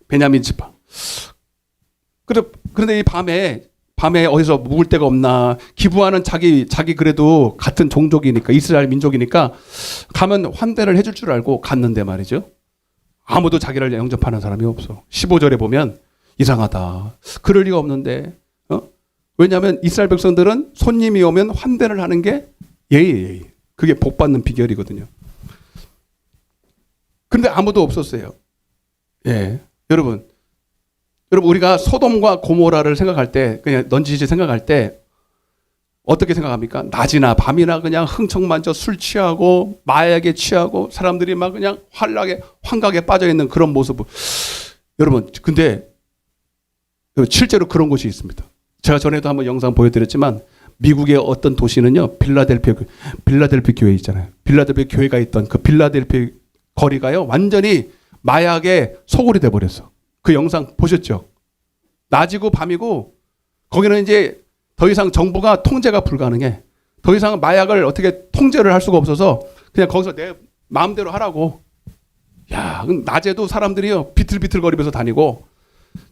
베냐민 지파. 그런데 이 밤에 어디서 묵을 데가 없나. 기브아는 자기 그래도 같은 종족이니까 이스라엘 민족이니까 가면 환대를 해줄 줄 알고 갔는데 말이죠. 아무도 자기를 영접하는 사람이 없어. 15절에 보면 이상하다. 그럴 리가 없는데. 왜냐하면 이스라엘 백성들은 손님이 오면 환대를 하는 게 예의. 그게 복 받는 비결이거든요. 그런데 아무도 없었어요. 예, 여러분 우리가 소돔과 고모라를 생각할 때 그냥 넌지시 생각할 때 어떻게 생각합니까? 낮이나 밤이나 그냥 흥청만져 술 취하고 마약에 취하고 사람들이 막 그냥 환각에 빠져 있는 그런 모습. 여러분 근데 실제로 그런 곳이 있습니다. 제가 전에도 한번 영상 보여드렸지만 미국의 어떤 도시는요 빌라델피 교회 있잖아요. 빌라델피 교회가 있던 그 빌라델피 거리가요 완전히 마약의 소굴이 돼버렸어. 그 영상 보셨죠? 낮이고 밤이고 거기는 이제 더 이상 정부가 통제가 불가능해. 더 이상 마약을 어떻게 통제를 할 수가 없어서 그냥 거기서 내 마음대로 하라고. 야, 낮에도 사람들이요 비틀비틀거리면서 다니고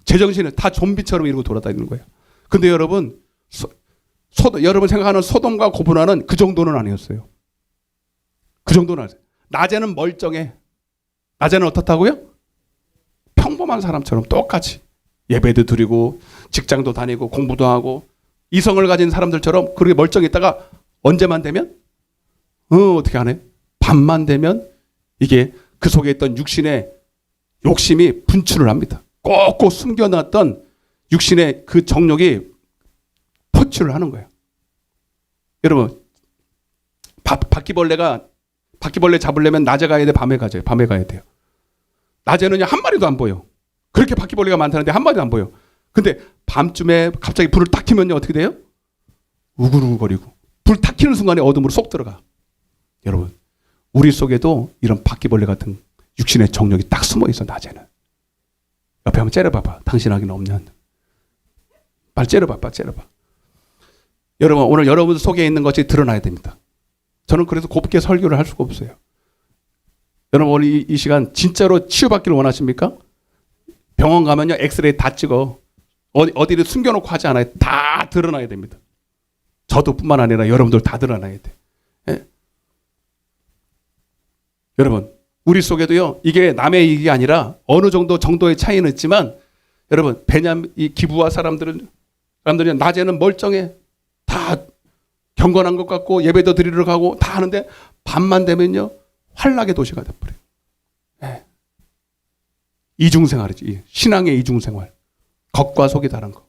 제정신을 다 좀비처럼 이러고 돌아다니는 거예요. 근데 여러분 여러분 생각하는 소돔과 고모라는 그 정도는 아니었어요. 그 정도는 아니었어요. 낮에는 멀쩡해. 낮에는 어떻다고요? 평범한 사람처럼 똑같이 예배도 드리고 직장도 다니고 공부도 하고 이성을 가진 사람들처럼 그렇게 멀쩡했다가 언제만 되면 어떻게 하네? 밤만 되면 이게 그 속에 있던 육신의 욕심이 분출을 합니다. 꼭꼭 숨겨놨던 육신의 그 정욕이 포출을 하는 거예요. 여러분, 바퀴벌레 잡으려면 낮에 가야 돼, 밤에 가야 돼요. 낮에는요 한 마리도 안 보여. 그렇게 바퀴벌레가 많다는데 한 마리도 안 보여. 근데 밤쯤에 갑자기 불을 딱 켜면요 어떻게 돼요? 우글우글거리고 불 딱 켜는 순간에 어둠으로 쏙 들어가. 여러분, 우리 속에도 이런 바퀴벌레 같은 육신의 정욕이 딱 숨어 있어. 낮에는. 옆에 한번 째려봐봐. 당신에게는 없는. 빨리 째려봐. 여러분, 오늘 여러분 속에 있는 것이 드러나야 됩니다. 저는 그래서 곱게 설교를 할 수가 없어요. 여러분, 오늘 이 시간 진짜로 치유받기를 원하십니까? 병원 가면요 엑스레이 다 찍어. 어디를 숨겨놓고 하지 않아요. 다 드러나야 됩니다. 저도 뿐만 아니라 여러분들 다 드러나야 돼. 예? 여러분, 우리 속에도요 이게 남의 얘기가 아니라 어느 정도의 차이는 있지만, 여러분, 베냐민 이 기부와 사람들이 낮에는 멀쩡해. 다 경건한 것 같고 예배도 드리러 가고 다 하는데 밤만 되면요 환락의 도시가 돼버려요. 예. 이중생활이지. 신앙의 이중생활. 겉과 속이 다른 거.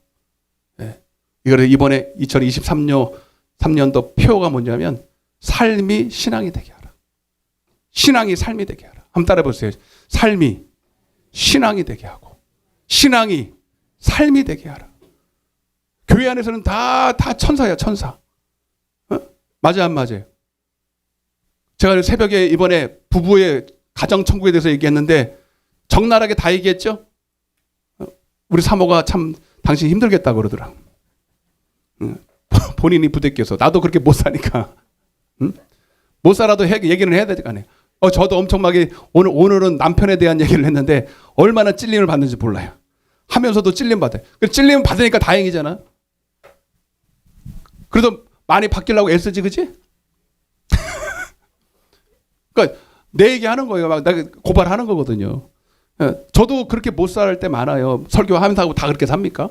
예. 이거를 이번에 2023년도 표가 뭐냐면 삶이 신앙이 되게 하라. 신앙이 삶이 되게 하라. 한번 따라해 보세요. 삶이 신앙이 되게 하고 신앙이 삶이 되게 하라. 교회 안에서는 다 천사야, 천사. 어? 맞아, 안 맞아요? 제가 새벽에 이번에 부부의 가정천국에 대해서 얘기했는데 적나라하게 다 얘기했죠? 우리 사모가 참 당신 힘들겠다고 그러더라. 본인이 부대껴서. 나도 그렇게 못 사니까. 못 살아도 얘기는 해야 되지 않아요. 저도 엄청나게 오늘은 남편에 대한 얘기를 했는데 얼마나 찔림을 받는지 몰라요. 하면서도 찔림 받아요. 찔림 받으니까 다행이잖아. 그래도 많이 바뀌려고 애쓰지, 그지? 그러니까 내 얘기하는 거예요. 막 내가 고발하는 거거든요. 저도 그렇게 못 살 때 많아요. 설교하면서 하고 다 그렇게 삽니까?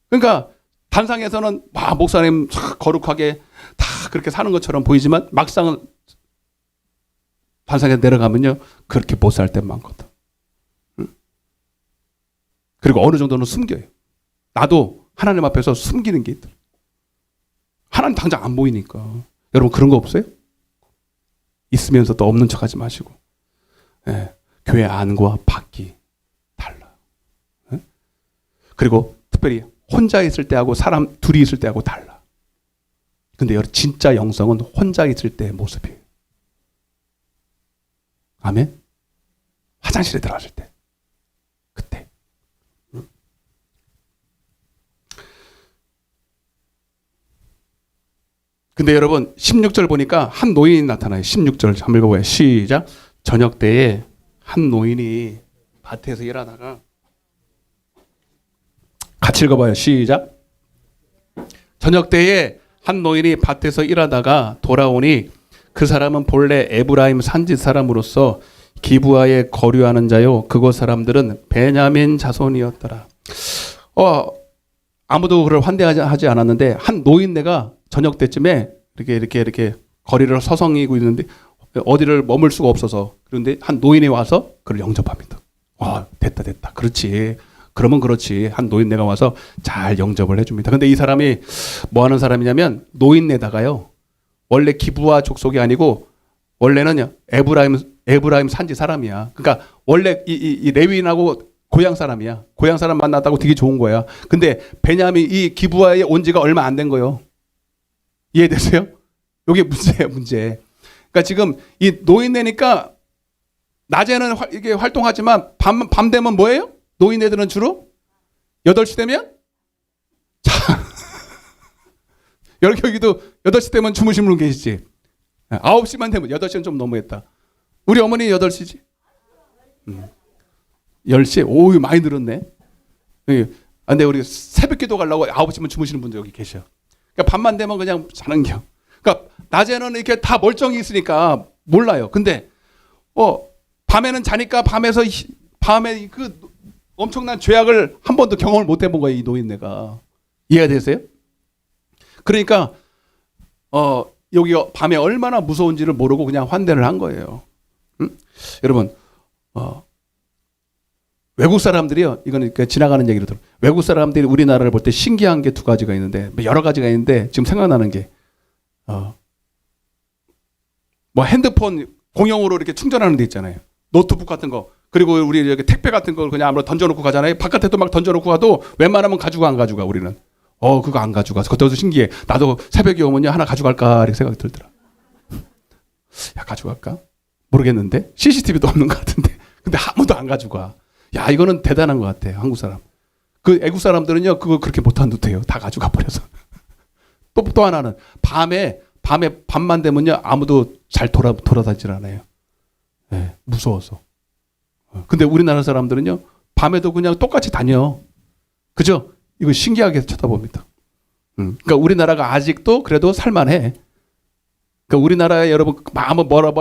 그러니까 단상에서는 목사님 거룩하게 다 그렇게 사는 것처럼 보이지만 막상은 단상에 내려가면요 그렇게 못 살 때 많거든. 그리고 어느 정도는 숨겨요. 나도 하나님 앞에서 숨기는 게 있더라. 하나님 당장 안 보이니까. 여러분 그런 거 없어요? 있으면서도 없는 척하지 마시고. 예, 교회 안과 밖이 달라. 예? 그리고 특별히 혼자 있을 때하고 사람 둘이 있을 때하고 달라. 근데 여러분 진짜 영성은 혼자 있을 때의 모습이에요. 아멘? 화장실에 들어갔을 때. 그때. 근데 여러분 16절 보니까 한 노인이 나타나요. 16절 한번 읽어봐요. 시작. 저녁 때에 한 노인이 밭에서 일하다가 같이 읽어봐요. 시작. 저녁 때에 한 노인이 밭에서 일하다가 돌아오니 그 사람은 본래 에브라임 산지 사람으로서 기브아에 거류하는 자요 그곳 사람들은 베냐민 자손이었더라. 아무도 그를 환대하지 않았는데 한 노인네가 저녁 때쯤에 이렇게 거리를 서성이고 있는데 어디를 머물 수가 없어서, 그런데 한 노인이 와서 그를 영접합니다. 됐다. 그렇지. 그러면 그렇지. 한 노인네가 와서 잘 영접을 해줍니다. 근데 이 사람이 뭐 하는 사람이냐면 노인네다가요 원래 기브아 족속이 아니고 원래는 에브라임 산지 사람이야. 그러니까 원래 이 레위인하고 고향 사람이야. 고향 사람 만났다고 되게 좋은 거야. 근데 베냐민 이 기브아에 온 지가 얼마 안 된 거예요. 이해되세요? 이게 문제예요, 문제. 그러니까 지금 이 노인네니까 낮에는 이게 활동하지만 밤 되면 뭐예요? 노인네들은 주로 8시 되면 여기도 8시 되면 주무시는 분 계시지? 9시만 되면 8시는 좀 너무했다. 우리 어머니 8시지? 10시? 오, 많이 늘었네. 근데 우리 새벽 기도 가려고 9시면 주무시는 분도 여기 계셔. 그러니까 밤만 되면 그냥 자는 겨. 그러니까 낮에는 이렇게 다 멀쩡히 있으니까 몰라요. 근데 밤에는 자니까 밤에 그 엄청난 죄악을 한 번도 경험을 못 해본 거예요, 이 노인네가. 이해가 되세요? 그러니까 여기가 밤에 얼마나 무서운지를 모르고 그냥 환대를 한 거예요. 여러분 외국 사람들이요. 이거는 지나가는 얘기로 들어. 외국 사람들이 우리나라를 볼 때 신기한 게 두 가지가 있는데 여러 가지가 있는데 지금 생각나는 게 뭐 핸드폰 공용으로 이렇게 충전하는 데 있잖아요. 노트북 같은 거. 그리고 우리 여기 택배 같은 걸 그냥 아무나 던져놓고 가잖아요. 바깥에도 막 던져놓고 가도 웬만하면 가지고 안 가져가 우리는. 그거 안 가져가. 그것도 신기해. 나도 새벽에 오면요 하나 가져갈까 이렇게 생각이 들더라. 야 가져갈까? 모르겠는데 CCTV도 없는 것 같은데. 근데 아무도 안 가져가. 야 이거는 대단한 것 같아요. 한국 사람. 그 애국 사람들은요 그거 그렇게 못한 듯해요. 다 가져가 버려서. 또 하나는 밤에 밤만 되면요 아무도 잘 돌아다니질 않아요. 네, 무서워서. 근데 우리나라 사람들은요 밤에도 그냥 똑같이 다녀. 그죠? 이거 신기하게 쳐다봅니다. 그러니까 우리나라가 아직도 그래도 살만해. 그러니까 우리나라에 여러분 마음은 뭐라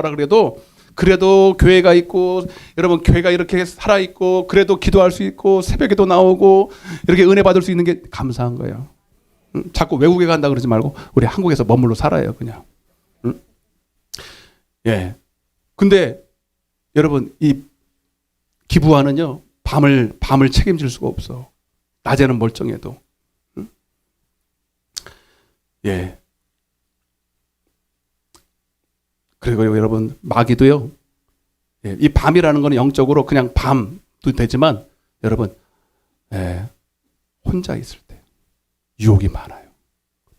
그래도 교회가 있고 여러분 교회가 이렇게 살아 있고 그래도 기도할 수 있고 새벽에도 나오고 이렇게 은혜 받을 수 있는 게 감사한 거예요. 자꾸 외국에 간다 그러지 말고 우리 한국에서 머물러 살아요 그냥. 예. 근데 여러분 이 기부하는요 밤을 책임질 수가 없어. 낮에는 멀쩡해도. 예. 그리고 여러분 마귀도요. 예, 이 밤이라는 건 영적으로 그냥 밤도 되지만 여러분 혼자 있을 때 유혹이 많아요.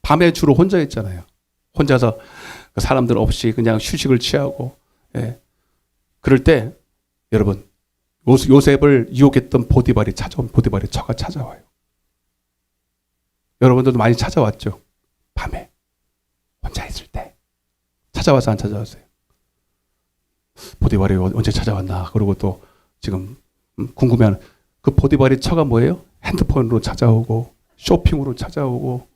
밤에 주로 혼자 있잖아요. 혼자서 사람들 없이 그냥 휴식을 취하고 그럴 때 여러분 요셉을 유혹했던 보디발이 처가 찾아와요. 여러분들도 많이 찾아왔죠. 밤에 혼자 있을 때 찾아와서 안 찾아왔어요. 보디발이 언제 찾아왔나. 그리고 또 지금 궁금해하는 그 보디발의 처가 뭐예요? 핸드폰으로 찾아오고 쇼핑으로 찾아오고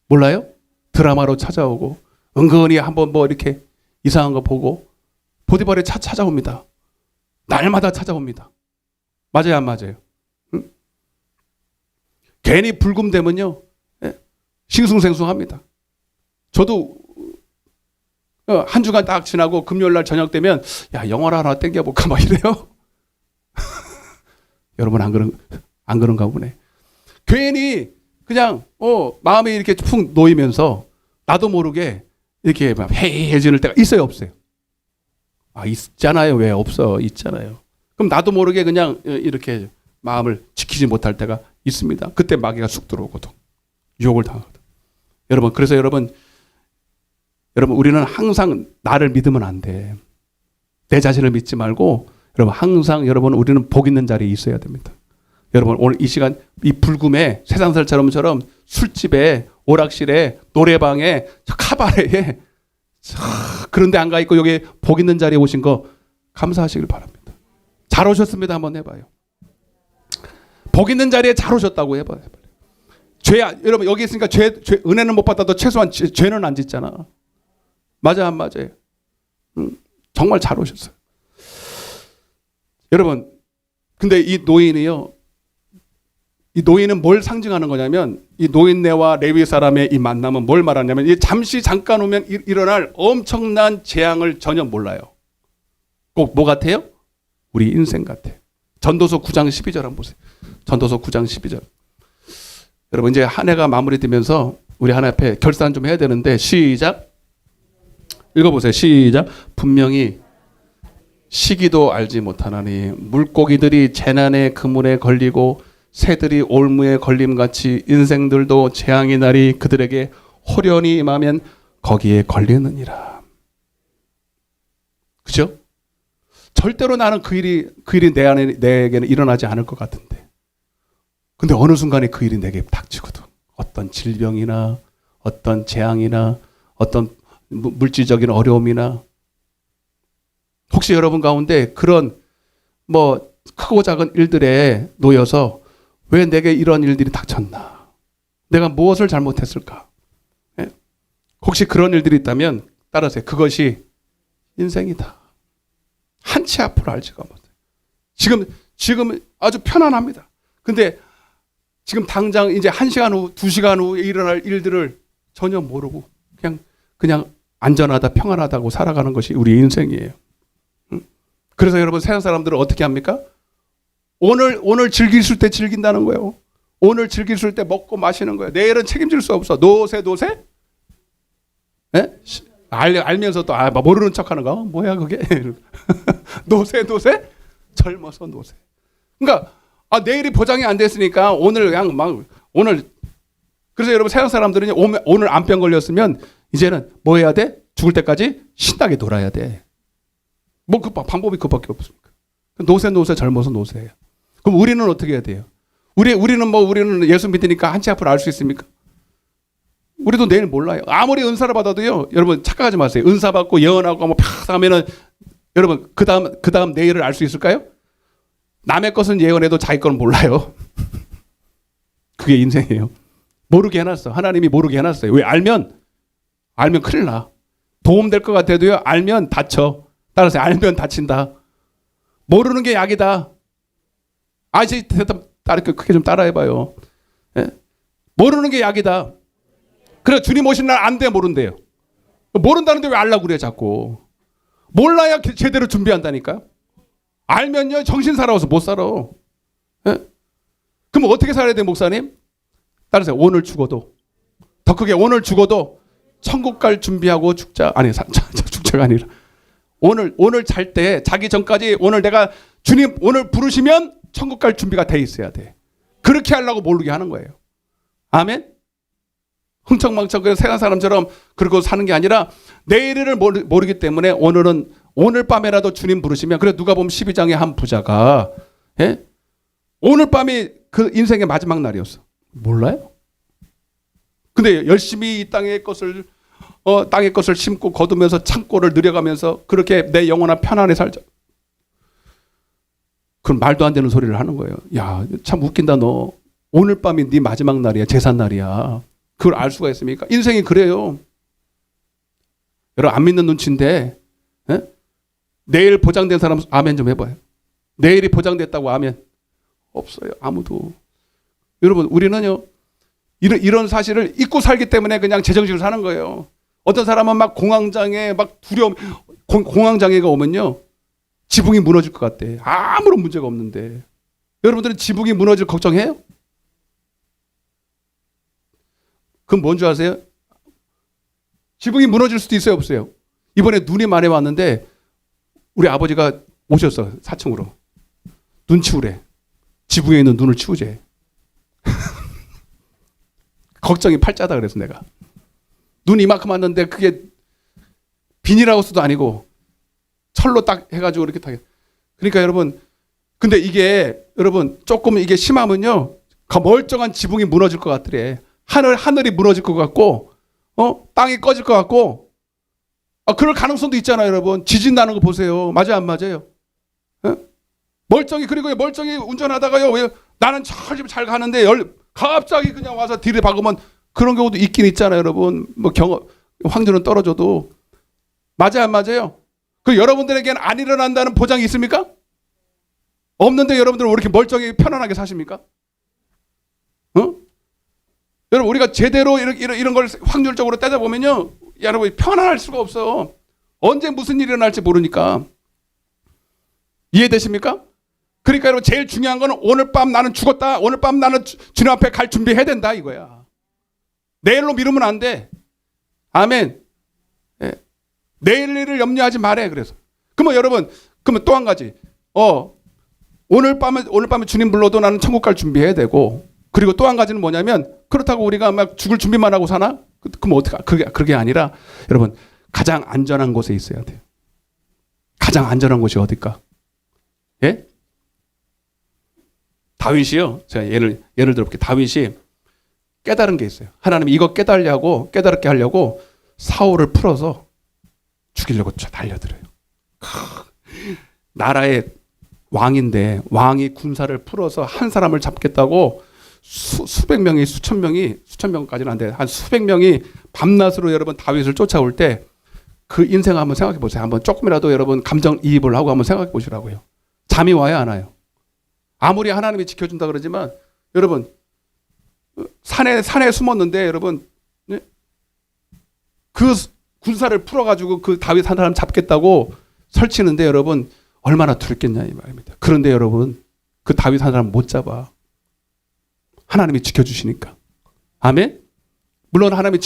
몰라요? 드라마로 찾아오고 은근히 한번 뭐 이렇게 이상한 거 보고 보디발의 찾아옵니다. 날마다 찾아옵니다. 맞아요 안 맞아요? 응? 괜히 불금되면요 싱숭생숭합니다. 저도 한 주간 딱 지나고 금요일날 저녁 되면 야 영화를 하나 땡겨볼까 막 이래요. 여러분 안 그런가 보네. 괜히 그냥 마음이 이렇게 푹 놓이면서 나도 모르게 이렇게 막 해이해지는 때가 있어요 없어요? 있잖아요. 왜 없어? 있잖아요. 그럼 나도 모르게 그냥 이렇게 마음을 지키지 못할 때가 있습니다. 그때 마귀가 쑥 들어오거든. 유혹을 당하거든. 여러분 그래서 여러분 우리는 항상 나를 믿으면 안 돼. 내 자신을 믿지 말고 여러분 항상 우리는 복 있는 자리에 있어야 됩니다. 여러분 오늘 이 시간 이 불금에 세상살처럼 술집에 오락실에 노래방에 카바레에 그런데 안 가 있고 여기 복 있는 자리에 오신 거 감사하시길 바랍니다. 잘 오셨습니다. 한번 해봐요. 복 있는 자리에 잘 오셨다고 해봐요. 여러분 여기 있으니까 은혜는 못 받아도 최소한 죄는 안 짓잖아. 맞아 안 맞아요? 정말 잘 오셨어요. 여러분 근데 이 노인은 뭘 상징하는 거냐면 이 노인네와 레위 사람의 이 만남은 뭘 말하냐면 이 잠시 잠깐 오면 일어날 엄청난 재앙을 전혀 몰라요. 꼭 뭐 같아요? 우리 인생 같아요. 전도서 9장 12절 한번 보세요. 전도서 9장 12절. 여러분 이제 한 해가 마무리되면서 우리 하나 앞에 결산 좀 해야 되는데 시작. 읽어보세요. 시작. 분명히 시기도 알지 못하나니 물고기들이 재난의 그물에 걸리고 새들이 올무에 걸림같이 인생들도 재앙의 날이 그들에게 호련히 임하면 거기에 걸리느니라. 그죠? 절대로 나는 그 일이 내게는 일어나지 않을 것 같은데. 근데 어느 순간에 그 일이 내게 닥치거든. 어떤 질병이나 어떤 재앙이나 어떤 물질적인 어려움이나 혹시 여러분 가운데 그런 뭐 크고 작은 일들에 놓여서 왜 내게 이런 일들이 닥쳤나? 내가 무엇을 잘못했을까? 혹시 그런 일들이 있다면 따라서 그것이 인생이다. 한치 앞으로 알지가 못해. 지금 아주 편안합니다. 근데 지금 당장 이제 1시간 후, 2시간 후에 일어날 일들을 전혀 모르고 그냥 안전하다, 평안하다고 살아가는 것이 우리 인생이에요. 그래서 여러분 세상 사람들은 어떻게 합니까? 오늘 즐길 때 즐긴다는 거예요. 오늘 즐길 때 먹고 마시는 거예요. 내일은 책임질 수 없어. 노세? 예? 알면서 또 모르는 척하는 거 뭐야 그게? 노세? 젊어서 노세. 그러니까 내일이 보장이 안 됐으니까 오늘 그냥 오늘. 그래서 여러분 세상 사람들은 오늘 암병 걸렸으면 이제는 뭐 해야 돼? 죽을 때까지 신나게 놀아야 돼. 뭐 그 방법이 그밖에 없습니까? 노세 젊어서 노세예요. 그럼 우리는 어떻게 해야 돼요? 우리는 예수 믿으니까 한치 앞을 알 수 있습니까? 우리도 내일 몰라요. 아무리 은사를 받아도요. 여러분 착각하지 마세요. 은사 받고 예언하고 뭐 팍 하면은 여러분 그다음 내일을 알 수 있을까요? 남의 것은 예언해도 자기 건 몰라요. 그게 인생이에요. 모르게 해놨어. 하나님이 모르게 해놨어요. 왜? 알면 큰일 나. 도움될 것 같아도요. 알면 다쳐. 따라서 알면 다친다. 모르는 게 약이다. 이제 대답 크게 좀 따라해봐요. 예? 모르는 게 약이다. 그래 주님 오신 날 안 돼 모른대요. 모른다는데 왜 알라고 그래 자꾸. 몰라야 제대로 준비한다니까. 알면요 정신 사나워서 못 살아. 예? 그럼 어떻게 살아야 돼 목사님? 따라서 오늘 죽어도 더 크게 오늘 죽어도 천국 갈 준비하고 죽자. 아니 죽자가 아니라 오늘 잘 때 자기 전까지 오늘 내가 주님 오늘 부르시면 천국 갈 준비가 돼 있어야 돼. 그렇게 하려고 모르게 하는 거예요. 아멘. 흥청망청 그 세상 사람처럼 그러고 사는 게 아니라 내일을 모르기 때문에 오늘 밤에라도 주님 부르시면 그래 누가 보면 12장의 한 부자가 예? 오늘 밤이 그 인생의 마지막 날이었어. 몰라요? 근데 열심히 이 땅의 것을 심고 거두면서 창고를 늘여가면서 그렇게 내 영혼한 편안히 살자. 그럼 말도 안 되는 소리를 하는 거예요. 야, 참 웃긴다 너. 오늘 밤이 네 마지막 날이야. 제산 날이야. 그걸 알 수가 있습니까? 인생이 그래요. 여러분 안 믿는 눈치인데 에? 내일 보장된 사람 아멘 좀 해봐요. 내일이 보장됐다고 아멘. 없어요. 아무도. 여러분 우리는요. 이런 사실을 잊고 살기 때문에 그냥 제정신으로 사는 거예요. 어떤 사람은 막 공황장애 막 두려움 공황장애가 오면요. 지붕이 무너질 것 같대. 아무런 문제가 없는데. 여러분들은 지붕이 무너질 걱정해요? 그럼 뭔 줄 아세요? 지붕이 무너질 수도 있어요, 없어요? 이번에 눈이 많이 왔는데 우리 아버지가 오셨어, 4층으로. 눈 치우래. 지붕에 있는 눈을 치우재. 걱정이 팔자다 그래서 내가. 눈 이만큼 왔는데 그게 비닐하우스도 아니고 철로 딱 해가지고 이렇게 딱. 그러니까 여러분, 근데 이게 여러분 조금 이게 심하면요, 멀쩡한 지붕이 무너질 것 같더래. 하늘이 무너질 것 같고, 땅이 꺼질 것 같고, 그럴 가능성도 있잖아요, 여러분. 지진 나는 거 보세요. 맞아요, 안 맞아요? 그리고 멀쩡히 운전하다가요, 왜 나는 잘 가는데 갑자기 그냥 와서 뒤를 박으면 그런 경우도 있긴 있잖아요, 여러분. 뭐 확률은 떨어져도. 맞아요, 안 맞아요? 그 여러분들에게는 안 일어난다는 보장이 있습니까? 없는데 여러분들은 왜 이렇게 멀쩡히 편안하게 사십니까? 여러분 우리가 제대로 이런 걸 확률적으로 따져보면요, 여러분 편안할 수가 없어요. 언제 무슨 일이 일어날지 모르니까. 이해되십니까? 그러니까 여러분 제일 중요한 거는 오늘 밤 나는 죽었다. 오늘 밤 나는 주님 앞에 갈 준비해야 된다 이거야. 내일로 미루면 안 돼. 아멘. 예. 내일 일을 염려하지 말해. 그래서 그러면 여러분 그러면 또 한 가지. 오늘 밤에 주님 불러도 나는 천국 갈 준비해야 되고, 그리고 또 한 가지는 뭐냐면, 그렇다고 우리가 막 죽을 준비만 하고 사나? 그럼 어떻게? 그게 아니라 여러분 가장 안전한 곳에 있어야 돼요. 가장 안전한 곳이 어딜까? 예? 다윗이요. 제가 예를 들어볼게요. 다윗이 깨달은 게 있어요. 하나님이 이거 깨달게 하려고 사울을 풀어서 죽이려고 달려들어요. 나라의 왕인데 왕이 군사를 풀어서 한 사람을 잡겠다고 수백 명이 수천 명까지는 안 돼. 한 수백 명이 밤낮으로 여러분 다윗을 쫓아올 때 그 인생 한번 생각해 보세요. 한번 조금이라도 여러분 감정이입을 하고 한번 생각해 보시라고요. 잠이 와요, 안 와요? 아무리 하나님이 지켜준다 그러지만 여러분 산에 숨었는데 여러분 그 군사를 풀어가지고 그 다윗 한 사람 잡겠다고 설치는데 여러분 얼마나 두렵겠냐 이 말입니다. 그런데 여러분 그 다윗 한 사람 못 잡아. 하나님이 지켜주시니까. 아멘? 물론 하나님이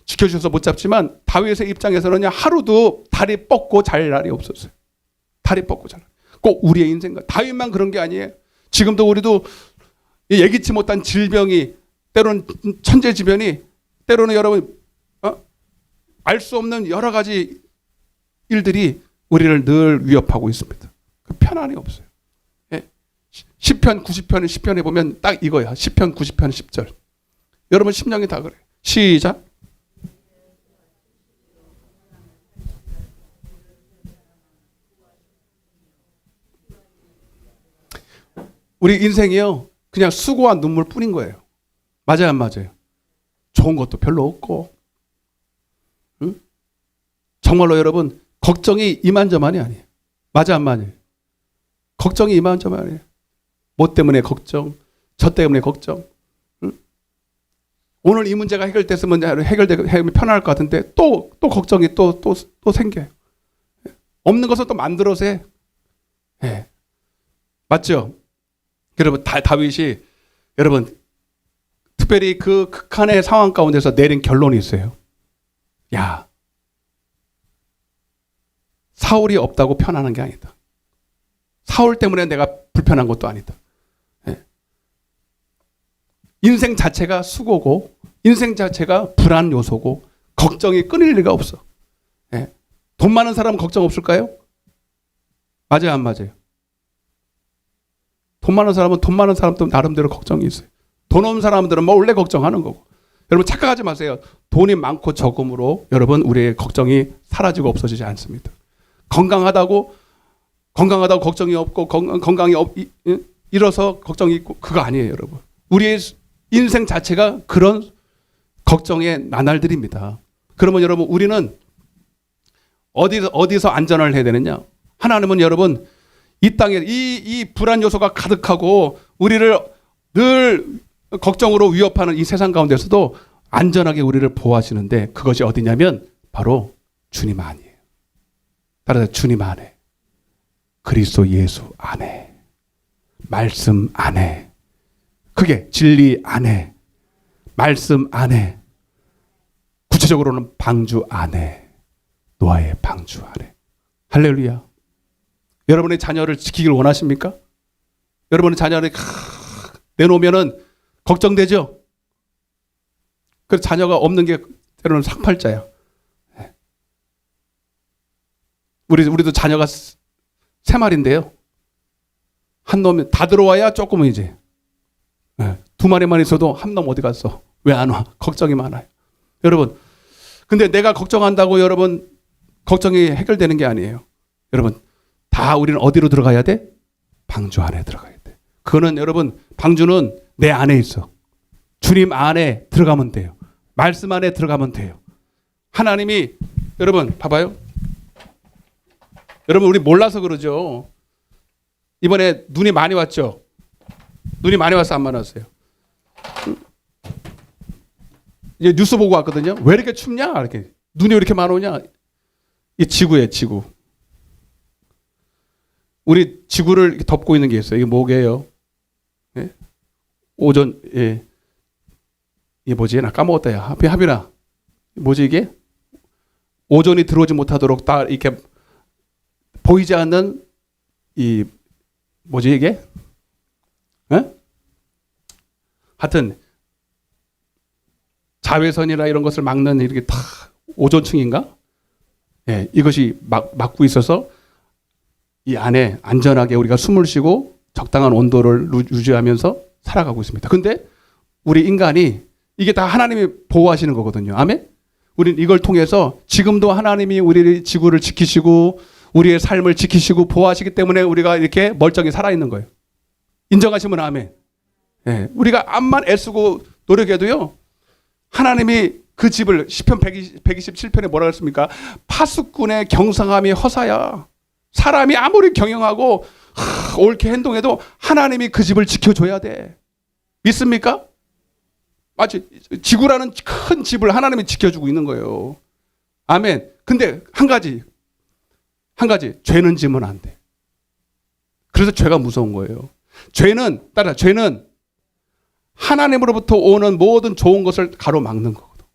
지켜주셔서 못 잡지만 다윗의 입장에서는 하루도 다리 뻗고 잘 날이 없었어요. 다리 뻗고 잘. 꼭 우리의 인생과 다윗만 그런 게 아니에요. 지금도 우리도 예기치 못한 질병이 때로는 천재지변이 때로는 여러분 알 수 없는 여러 가지 일들이 우리를 늘 위협하고 있습니다. 편안이 없어요. 예. 시편 90편 10편에 보면 딱 이거야. 시편 90편 10절. 여러분 심령이 다 그래. 시작. 우리 인생이요 그냥 수고와 눈물 뿐인 거예요. 맞아요 안 맞아요? 좋은 것도 별로 없고 응? 정말로 여러분 걱정이 이만저만이 아니에요. 맞아 안 맞아요? 걱정이 이만저만이 아니에요. 뭐 때문에 걱정, 저 때문에 걱정. 응? 오늘 이 문제가 해결됐으면 해결되면 편할 것 같은데 또 걱정이 또 생겨요. 없는 것을 또 만들어서 해. 예. 맞죠? 여러분 다윗이 여러분 특별히 그 극한의 상황 가운데서 내린 결론이 있어요. 야, 사울이 없다고 편안한 게 아니다. 사울 때문에 내가 불편한 것도 아니다. 예. 인생 자체가 수고고 인생 자체가 불안 요소고 걱정이 끊일 리가 없어. 예. 돈 많은 사람은 걱정 없을까요? 맞아요 안 맞아요? 돈 많은 사람은 돈 많은 사람도 나름대로 걱정이 있어요. 돈 없는 사람들은 몰래 걱정하는 거고. 여러분 착각하지 마세요. 돈이 많고 적음으로 여러분 우리의 걱정이 사라지고 없어지지 않습니다. 건강하다고 걱정이 없고 건강이 잃어서 걱정이 있고 그거 아니에요 여러분. 우리의 인생 자체가 그런 걱정의 나날들입니다. 그러면 여러분 우리는 어디서 안전을 해야 되느냐? 하나님은 여러분 이 땅에 이 불안 요소가 가득하고 우리를 늘 걱정으로 위협하는 이 세상 가운데서도 안전하게 우리를 보호하시는데 그것이 어디냐면 바로 주님 안이에요. 따라서 주님 안에 그리스도 예수 안에 말씀 안에 그게 진리 안에 말씀 안에 구체적으로는 방주 안에 노아의 방주 안에 할렐루야. 여러분의 자녀를 지키길 원하십니까? 여러분의 자녀를 내놓으면은 걱정되죠? 그래서 자녀가 없는 게 때로는 상팔자야. 우리도 자녀가 세 마리인데요. 한 놈이 다 들어와야 조금은 이제. 두 마리만 있어도 한 놈 어디 갔어? 왜 안 와? 걱정이 많아요. 여러분, 근데 내가 걱정한다고 여러분 걱정이 해결되는 게 아니에요. 여러분, 다 우리는 어디로 들어가야 돼? 방주 안에 들어가야 돼. 그거는 여러분 방주는 내 안에 있어. 주님 안에 들어가면 돼요. 말씀 안에 들어가면 돼요. 하나님이 여러분 봐봐요. 여러분 우리 몰라서 그러죠. 이번에 눈이 많이 왔죠. 눈이 많이 왔어 안 많이 왔어요? 이제 뉴스 보고 왔거든요. 왜 이렇게 춥냐? 이렇게 눈이 왜 이렇게 많이 오냐? 이 지구예요, 지구. 우리 지구를 이렇게 덮고 있는 게 있어요. 이게 뭐게요? 예? 오존, 예. 이게 뭐지? 나 까먹었다, 야. 하빈아. 뭐지, 이게? 오존이 들어오지 못하도록 딱 이렇게 보이지 않는 이, 뭐지, 이게? 예? 하여튼, 자외선이나 이런 것을 막는 이렇게 다 오존층인가? 예, 이것이 막고 있어서 이 안에 안전하게 우리가 숨을 쉬고 적당한 온도를 유지하면서 살아가고 있습니다. 근데 우리 인간이 이게 다 하나님이 보호하시는 거거든요. 아멘? 우리는 이걸 통해서 지금도 하나님이 우리 지구를 지키시고 우리의 삶을 지키시고 보호하시기 때문에 우리가 이렇게 멀쩡히 살아있는 거예요. 인정하시면 아멘. 예, 우리가 암만 애쓰고 노력해도요. 하나님이 그 집을 시편 127편에 뭐라 그랬습니까? 파수꾼의 경성함이 허사야. 사람이 아무리 경영하고 옳게 행동해도 하나님이 그 집을 지켜줘야 돼. 믿습니까? 마치 지구라는 큰 집을 하나님이 지켜주고 있는 거예요. 아멘. 근데 한 가지 죄는 지면 안 돼. 그래서 죄가 무서운 거예요. 죄는 하나님으로부터 오는 모든 좋은 것을 가로막는 거거든.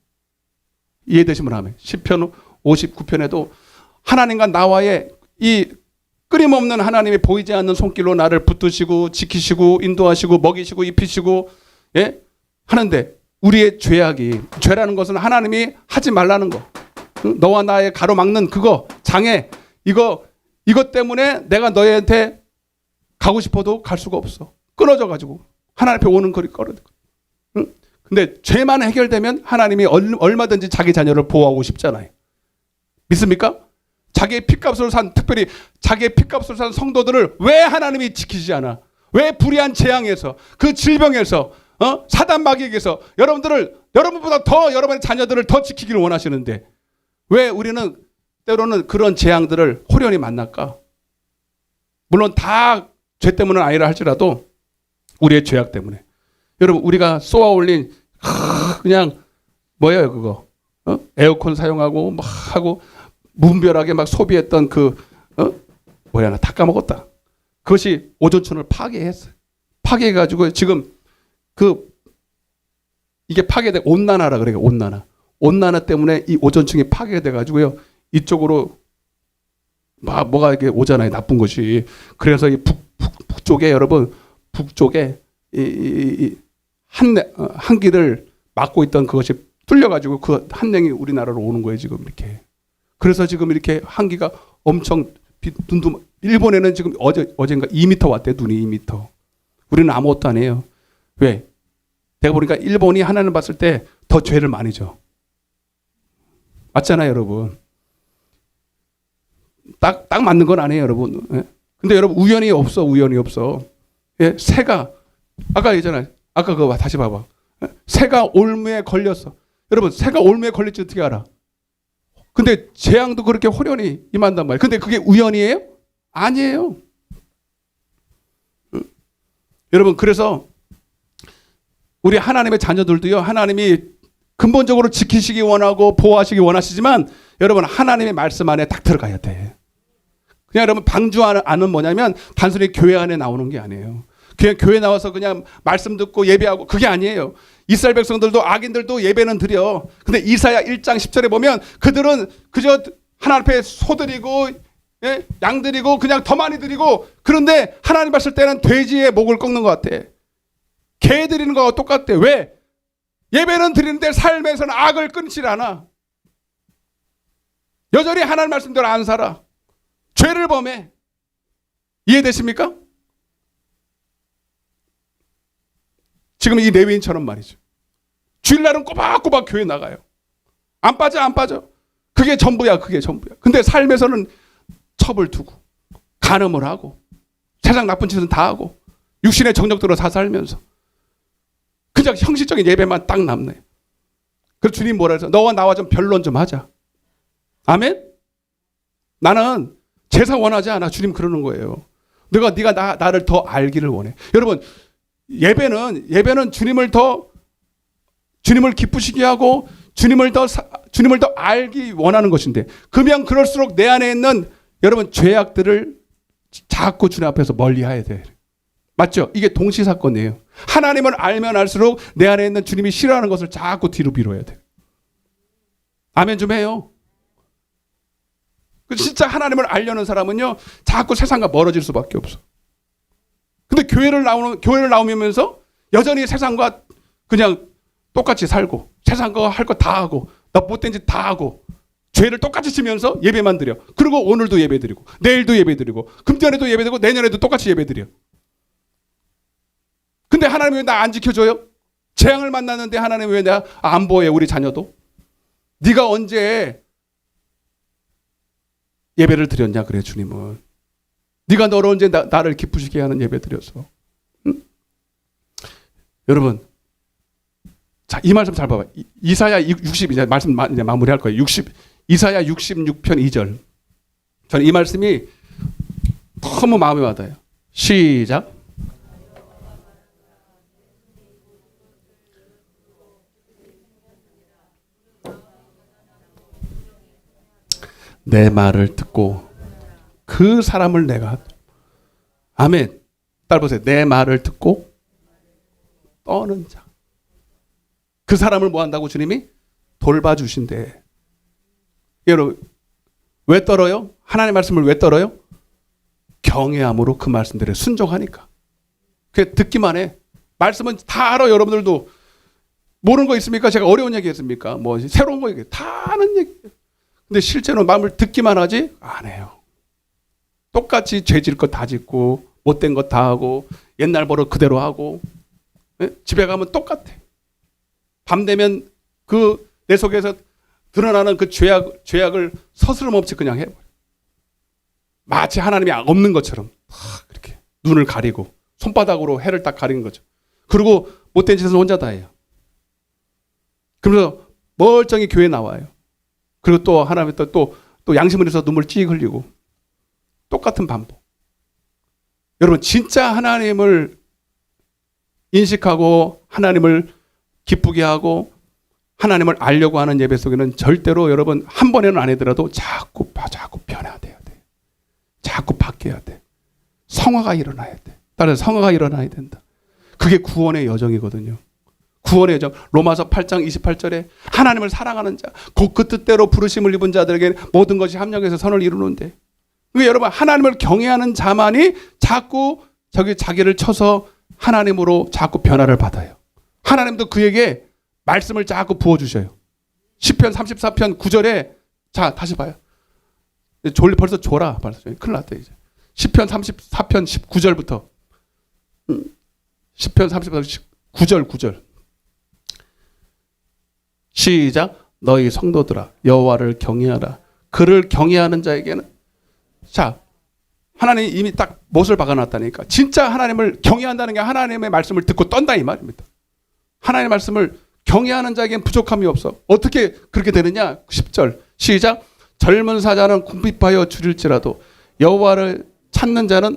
이해되시면 하면 시편 59편에도 하나님과 나와의 이 끊임없는 하나님의 보이지 않는 손길로 나를 붙드시고 지키시고 인도하시고 먹이시고 입히시고 예? 하는데 우리의 죄라는 것은 하나님이 하지 말라는 거. 너와 나의 가로막는 그거 장애 이것 때문에 내가 너희한테 가고 싶어도 갈 수가 없어. 끊어져 가지고 하나님 앞에 오는 거리 꺼려. 근데 죄만 해결되면 하나님이 얼마든지 자기 자녀를 보호하고 싶잖아요. 믿습니까? 자기의 핏값으로 산 특별히 자기의 핏값으로 산 성도들을 왜 하나님이 지키지 않아? 왜 불의한 재앙에서 그 질병에서 사단 마귀에게서 여러분보다 더 여러분의 자녀들을 더 지키기를 원하시는데 왜 우리는 때로는 그런 재앙들을 호련히 만날까? 물론 다 죄 때문은 아니라 할지라도 우리의 죄악 때문에. 여러분 우리가 쏘아 올린 그냥 뭐예요 그거? 에어컨 사용하고 막 하고 무분별하게 막 소비했던 나 다 까먹었다. 그것이 오존층을 파괴했어요. 파괴해가지고 지금 이게 파괴돼 온난화라 그래요. 온난화 때문에 이 오존층이 파괴돼가지고요. 이쪽으로 뭐가 이게 오잖아요. 나쁜 것이. 그래서 이 북쪽에 여러분 북쪽에 이 한기를 막고 있던 그것이 뚫려가지고 그 한랭이 우리나라로 오는 거예요. 지금 이렇게. 그래서 지금 이렇게 한기가 엄청 일본에는 지금 어젠가 2m 왔대. 눈이 2m. 우리는 아무것도 안 해요. 왜? 내가 보니까 일본이 하나님 봤을 때 더 죄를 많이 져. 맞잖아요, 여러분. 딱 맞는 건 아니에요, 여러분. 예? 근데 여러분 우연이 없어. 예? 새가 아까 얘기잖아요. 아까 그거 다시 봐봐. 예? 새가 올무에 걸렸어. 여러분 새가 올무에 걸릴지 어떻게 알아? 근데 재앙도 그렇게 호련히 임한단 말이에요. 근데 그게 우연이에요? 아니에요. 여러분 그래서 우리 하나님의 자녀들도요. 하나님이 근본적으로 지키시기 원하고 보호하시기 원하시지만 여러분 하나님의 말씀 안에 딱 들어가야 돼. 그냥 여러분 방주안은 뭐냐면 단순히 교회 안에 나오는 게 아니에요. 그냥 교회 나와서 그냥 말씀 듣고 예배하고 그게 아니에요. 이스라엘 백성들도 악인들도 예배는 드려. 근데 이사야 1장 10절에 보면 그들은 그저 하나님 앞에 소 드리고 예? 양 드리고 그냥 더 많이 드리고 그런데 하나님 봤을 때는 돼지의 목을 꺾는 것 같아. 개 드리는 거와 똑같대. 왜? 예배는 드리는데 삶에서는 악을 끊질 않아. 여전히 하나님 말씀대로 안 살아. 죄를 범해. 이해되십니까? 지금 이 레위인처럼 말이죠. 주일날은 꼬박꼬박 교회 나가요. 안 빠져. 그게 전부야. 근데 삶에서는 첩을 두고 간음을 하고 세상 나쁜 짓은 다 하고 육신의 정욕대로 다 살면서 그냥 형식적인 예배만 딱 남네. 그래서 주님 뭐라 해서 너와 나와 좀 변론 좀 하자. 아멘? 나는 제사 원하지 않아. 주님 그러는 거예요. 네가 나를 더 알기를 원해. 여러분 예배는 주님을 기쁘시게 하고 주님을 더 알기 원하는 것인데 그러면 그럴수록 내 안에 있는 여러분 죄악들을 자꾸 주님 앞에서 멀리해야 돼. 맞죠? 이게 동시사건이에요. 하나님을 알면 알수록 내 안에 있는 주님이 싫어하는 것을 자꾸 뒤로 미뤄야 돼. 아멘 좀 해요. 진짜 하나님을 알려는 사람은요 자꾸 세상과 멀어질 수밖에 없어. 근데 교회를 나오면서 여전히 세상과 그냥 똑같이 살고 세상 거 할 거 다 하고 나 못된 짓 다 하고 죄를 똑같이 지면서 예배만 드려. 그리고 오늘도 예배 드리고 내일도 예배 드리고 금년에도 예배 드리고 내년에도 똑같이 예배 드려. 근데 하나님이 왜 나 안 지켜줘요? 재앙을 만났는데 하나님이 왜 나 안 보호해? 우리 자녀도. 네가 언제 예배를 드렸냐 그래 주님은. 네가 너를 언제 나를 기쁘시게 하는 예배 드렸어. 응? 여러분 자, 이 말씀 잘 봐봐. 이사야 60 이제 말씀 이제 마무리할 거예요. 이사야 66편 2절. 저는 이 말씀이 너무 마음에 와닿아요. 시작. 내 말을 듣고 그 사람을 내가 아멘. 따라 보세요. 내 말을 듣고 떠는 자. 그 사람을 뭐 한다고 주님이? 돌봐주신대. 여러분, 왜 떨어요? 하나님의 말씀을 왜 떨어요? 경외함으로 그 말씀들에 순종하니까. 그게 듣기만 해. 말씀은 다 알아. 여러분들도 모르는 거 있습니까? 제가 어려운 얘기 했습니까? 뭐 새로운 거 얘기 다 아는 얘기. 근데 실제로 마음을 듣기만 하지 안 해요. 똑같이 죄질 것 다 짓고 못된 것 다 하고 옛날 버릇 그대로 하고, 예? 집에 가면 똑같아. 밤 되면 그 내 속에서 드러나는 그 죄악을 서스럼 없이 그냥 해버려. 마치 하나님이 없는 것처럼 그렇게 눈을 가리고 손바닥으로 해를 딱 가리는 거죠. 그리고 못된 짓은 혼자 다 해요. 그러면서 멀쩡히 교회 나와요. 그리고 또 하나님 또 양심을 해서 눈물 찌익 흘리고 똑같은 반복. 여러분, 진짜 하나님을 인식하고 하나님을 기쁘게 하고 하나님을 알려고 하는 예배 속에는 절대로 여러분 한 번에는 안 하더라도 자꾸 변해야 돼요. 자꾸 바뀌어야 돼. 성화가 일어나야 돼. 따라서 성화가 일어나야 된다. 그게 구원의 여정이거든요. 구원의 여정. 로마서 8장 28절에 하나님을 사랑하는 자, 곧 그 뜻대로 부르심을 입은 자들에게 모든 것이 합력해서 선을 이루는데, 여러분 하나님을 경외하는 자만이 자꾸 자기를 쳐서 하나님으로 자꾸 변화를 받아요. 하나님도 그에게 말씀을 자꾸 부어주셔요. 시편 34편 9절에 자 다시 봐요. 벌써 졸아. 벌써 큰일 났다 이제. 시편 34편 19절부터 시편 34편 9절 시작. 너희 성도들아 여호와를 경외하라. 그를 경외하는 자에게는, 자 하나님이 이미 딱 못을 박아놨다니까. 진짜 하나님을 경외한다는 게 하나님의 말씀을 듣고 떤다 이 말입니다. 하나님의 말씀을 경외하는 자에게는 부족함이 없어. 어떻게 그렇게 되느냐? 10절 시작. 젊은 사자는 궁핍하여 줄일지라도 여호와를 찾는 자는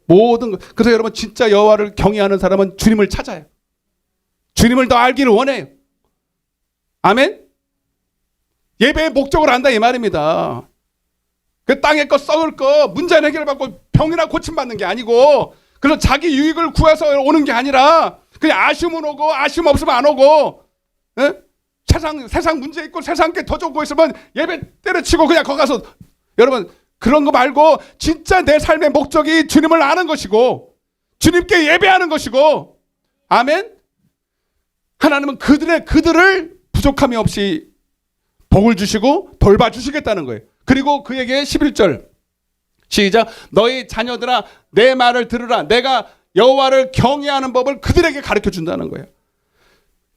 모든 것. 그래서 여러분 진짜 여호와를 경외하는 사람은 주님을 찾아요. 주님을 더 알기를 원해요. 아멘. 예배의 목적을 안다 이 말입니다. 그 땅의 거 썩을 거 문제 해결을 받고 병이나 고침 받는 게 아니고, 그래서 자기 유익을 구해서 오는 게 아니라 그냥 아쉬움은 오고 아쉬움 없으면 안 오고, 에? 세상 문제 있고 세상 게 더 좋고 있으면 예배 때려치고 그냥 거기 가서, 여러분 그런 거 말고 진짜 내 삶의 목적이 주님을 아는 것이고 주님께 예배하는 것이고, 아멘. 하나님은 그들을 부족함이 없이 복을 주시고 돌봐주시겠다는 거예요. 그리고 그에게 11절 시작. 너희 자녀들아 내 말을 들으라. 내가 여호와를 경외하는 법을 그들에게 가르쳐 준다는 거예요.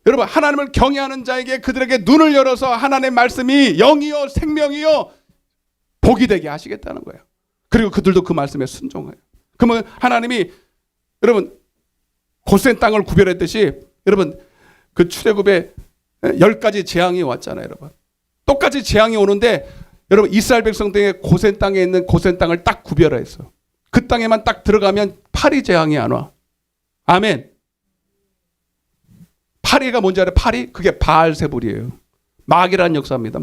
여러분 하나님을 경외하는 자에게 그들에게 눈을 열어서 하나님의 말씀이 영이요 생명이요 복이 되게 하시겠다는 거예요. 그리고 그들도 그 말씀에 순종해요. 그러면 하나님이 여러분 고센 땅을 구별했듯이, 여러분 그 출애굽에 10가지 재앙이 왔잖아요. 여러분 똑같이 재앙이 오는데, 여러분 이스라엘 백성들의 고센 땅에 있는 고센 땅을 딱 구별했어. 그 땅에만 딱 들어가면 파리 재앙이 안 와. 아멘. 파리가 뭔지 알아요? 파리? 그게 바알세불이에요. 마귀라는 역사입니다.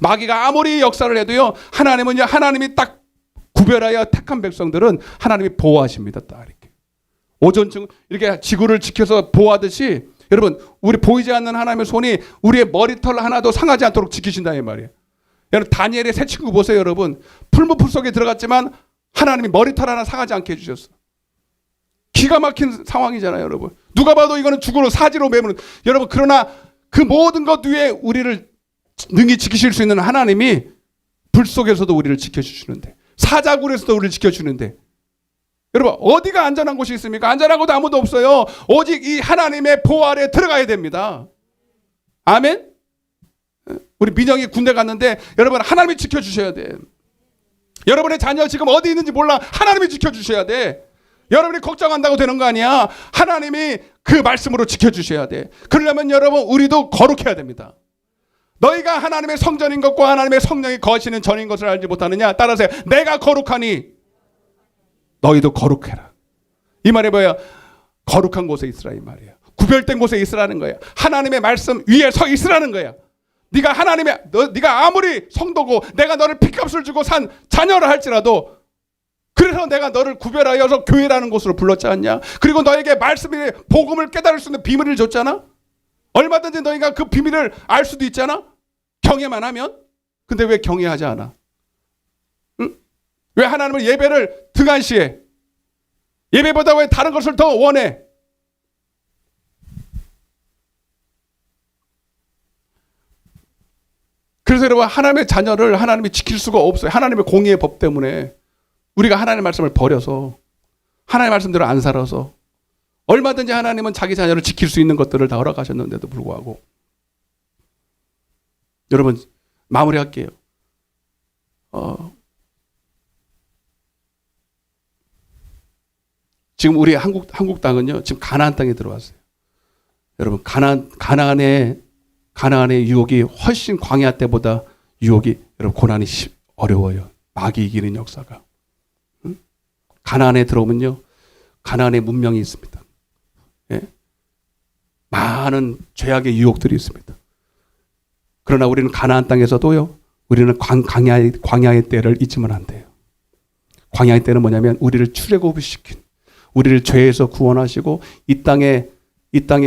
마귀가 아무리 역사를 해도요, 하나님이 딱 구별하여 택한 백성들은 하나님이 보호하십니다. 딱 이렇게 오존층 이렇게 지구를 지켜서 보호하듯이, 여러분 우리 보이지 않는 하나님의 손이 우리의 머리털 하나도 상하지 않도록 지키신다 이 말이에요. 여러분 다니엘의 새 친구 보세요. 여러분 풀무풀 속에 들어갔지만 하나님이 머리털 하나 상하지 않게 해주셨어. 기가 막힌 상황이잖아요. 여러분 누가 봐도 이거는 죽으로 사지로 매무는, 여러분 그러나 그 모든 것 위에 우리를 능히 지키실 수 있는 하나님이 불 속에서도 우리를 지켜주시는데, 사자굴에서도 우리를 지켜주는데, 여러분 어디가 안전한 곳이 있습니까? 안전한 곳도 아무도 없어요. 오직 이 하나님의 보호 아래 들어가야 됩니다. 아멘. 우리 민영이 군대 갔는데 여러분 하나님이 지켜주셔야 돼. 여러분의 자녀 지금 어디 있는지 몰라. 하나님이 지켜주셔야 돼. 여러분이 걱정한다고 되는 거 아니야. 하나님이 그 말씀으로 지켜주셔야 돼. 그러려면 여러분 우리도 거룩해야 됩니다. 너희가 하나님의 성전인 것과 하나님의 성령이 거하시는 전인 것을 알지 못하느냐. 따라서 내가 거룩하니 너희도 거룩해라. 이 말이 뭐야? 거룩한 곳에 있으라 이 말이야. 구별된 곳에 있으라는 거야. 하나님의 말씀 위에 서 있으라는 거야. 네가 아무리 성도고 내가 너를 핏값을 주고 산 자녀를 할지라도 그래서 내가 너를 구별하여서 교회라는 곳으로 불렀지 않냐? 그리고 너에게 말씀의 복음을 깨달을 수 있는 비밀을 줬잖아? 얼마든지 너희가 그 비밀을 알 수도 있잖아? 경외만 하면? 근데 왜 경외하지 않아? 응? 왜 하나님을 예배를 등한시해? 예배보다 왜 다른 것을 더 원해? 그래서 여러분, 하나님의 자녀를 하나님이 지킬 수가 없어요. 하나님의 공의의 법 때문에. 우리가 하나님의 말씀을 버려서, 하나님의 말씀대로 안 살아서, 얼마든지 하나님은 자기 자녀를 지킬 수 있는 것들을 다 허락하셨는데도 불구하고. 여러분, 마무리할게요. 지금 우리 한국 땅은요, 지금 가나안 땅에 들어왔어요. 여러분, 가나안의 유혹이 훨씬 광야 때보다 유혹이, 여러분, 고난이 어려워요. 마귀 이기는 역사가. 응? 가나안에 들어오면요, 가나안의 문명이 있습니다. 예? 많은 죄악의 유혹들이 있습니다. 그러나 우리는 가나안 땅에서도요, 우리는 광야의 때를 잊으면 안 돼요. 광야의 때는 뭐냐면 우리를 출애굽시킨, 우리를 죄에서 구원하시고 이 땅에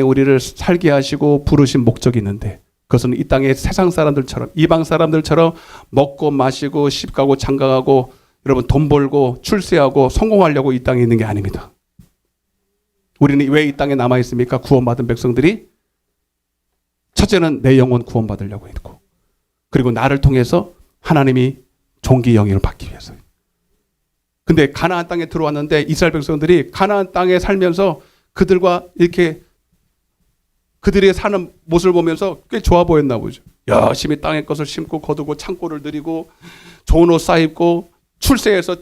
우리를 살게 하시고 부르신 목적이 있는데, 그것은 이 땅의 세상 사람들처럼, 이방 사람들처럼 먹고 마시고 시집가고 장가가고 여러분 돈 벌고 출세하고 성공하려고 이 땅에 있는 게 아닙니다. 우리는 왜 이 땅에 남아 있습니까? 구원받은 백성들이 첫째는 내 영혼 구원받으려고 있고, 그리고 나를 통해서 하나님이 존귀 영예를 받기 위해서요. 근데 가나안 땅에 들어왔는데 이스라엘 백성들이 가나안 땅에 살면서 그들과 이렇게 그들이 사는 모습을 보면서 꽤 좋아 보였나 보죠. 열심히 땅의 것을 심고 거두고 창고를 들이고 좋은 옷 사입고 출세해서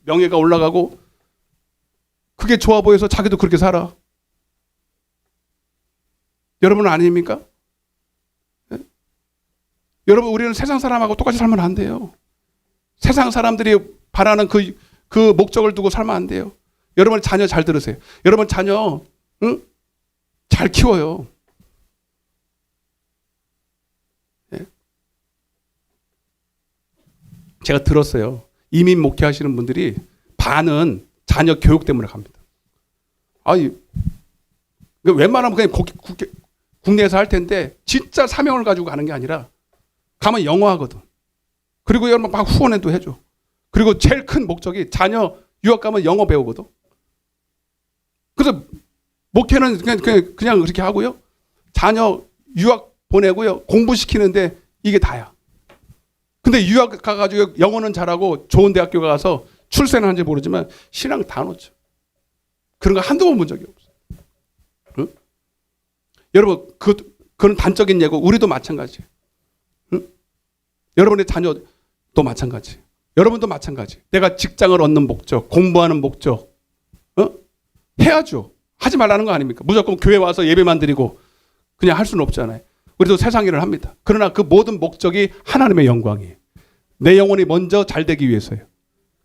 명예가 올라가고, 그게 좋아 보여서 자기도 그렇게 살아. 여러분은 아닙니까? 여러분, 우리는 세상 사람하고 똑같이 살면 안 돼요. 세상 사람들이 바라는 그 목적을 두고 살면 안 돼요. 여러분 자녀 잘 들으세요. 여러분 자녀 잘 키워요. 예? 제가 들었어요. 이민 목회하시는 분들이 반은 자녀 교육 때문에 갑니다. 아니, 웬만하면 그냥 국내에서 할 텐데 진짜 사명을 가지고 가는 게 아니라 가면 영어 하거든. 그리고 여러분 막 후원도 해줘. 그리고 제일 큰 목적이 자녀 유학 가면 영어 배우거든. 그래서 목회는 그냥 그렇게 하고요. 자녀 유학 보내고요. 공부시키는데 이게 다야. 근데 유학 가가지고 영어는 잘하고 좋은 대학교 가서 출세는 한지 모르지만 신앙 다 놓쳐. 그런 거 한두 번 본 적이 없어. 응? 여러분, 그건 단적인 예고, 우리도 마찬가지예요. 응? 여러분의 자녀도 마찬가지. 여러분도 마찬가지. 내가 직장을 얻는 목적, 공부하는 목적, 해야죠. 하지 말라는 거 아닙니까? 무조건 교회 와서 예배만 드리고 그냥 할 수는 없잖아요. 우리도 세상 일을 합니다. 그러나 그 모든 목적이 하나님의 영광이에요. 내 영혼이 먼저 잘 되기 위해서예요.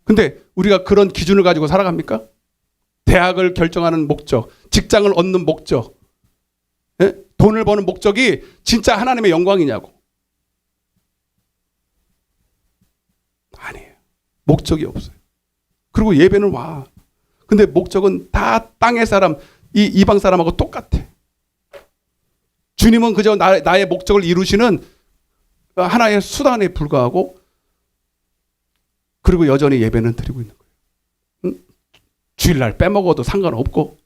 근데 우리가 그런 기준을 가지고 살아갑니까? 대학을 결정하는 목적, 직장을 얻는 목적, 돈을 버는 목적이 진짜 하나님의 영광이냐고. 아니에요. 목적이 없어요. 그리고 예배는 와. 근데 목적은 다 땅의 사람, 이 이방 사람하고 똑같아. 주님은 그저 나의 목적을 이루시는 하나의 수단에 불과하고, 그리고 여전히 예배는 드리고 있는 거예요. 응? 주일날 빼먹어도 상관없고,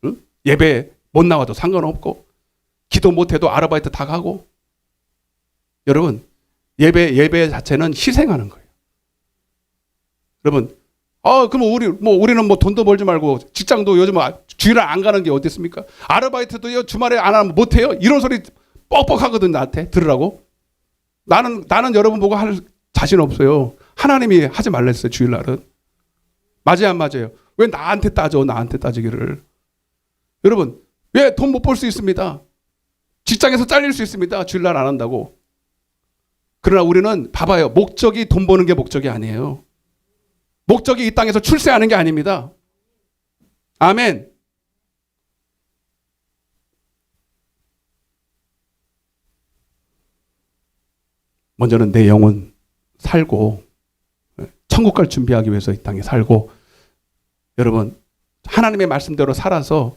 응? 예배 못 나와도 상관없고, 기도 못해도 아르바이트 다 가고. 여러분, 예배 자체는 희생하는 거예요. 여러분, 그럼 우리는 돈도 벌지 말고 직장도 요즘 주일날 안 가는 게 어디 있습니까? 아르바이트도요 주말에 안 하면 못 해요. 이런 소리 뻑뻑하거든 나한테 들으라고. 나는 여러분 보고 할 자신 없어요. 하나님이 하지 말랬어요 주일날은. 맞아요 안 맞아요? 왜 나한테 따지기를? 여러분, 왜 돈 못 벌 수 있습니다. 직장에서 잘릴 수 있습니다. 주일날 안 한다고. 그러나 우리는 봐봐요. 목적이 돈 버는 게 목적이 아니에요. 목적이 이 땅에서 출세하는 게 아닙니다. 아멘. 먼저는 내 영혼 살고 천국 갈 준비하기 위해서 이 땅에 살고, 여러분 하나님의 말씀대로 살아서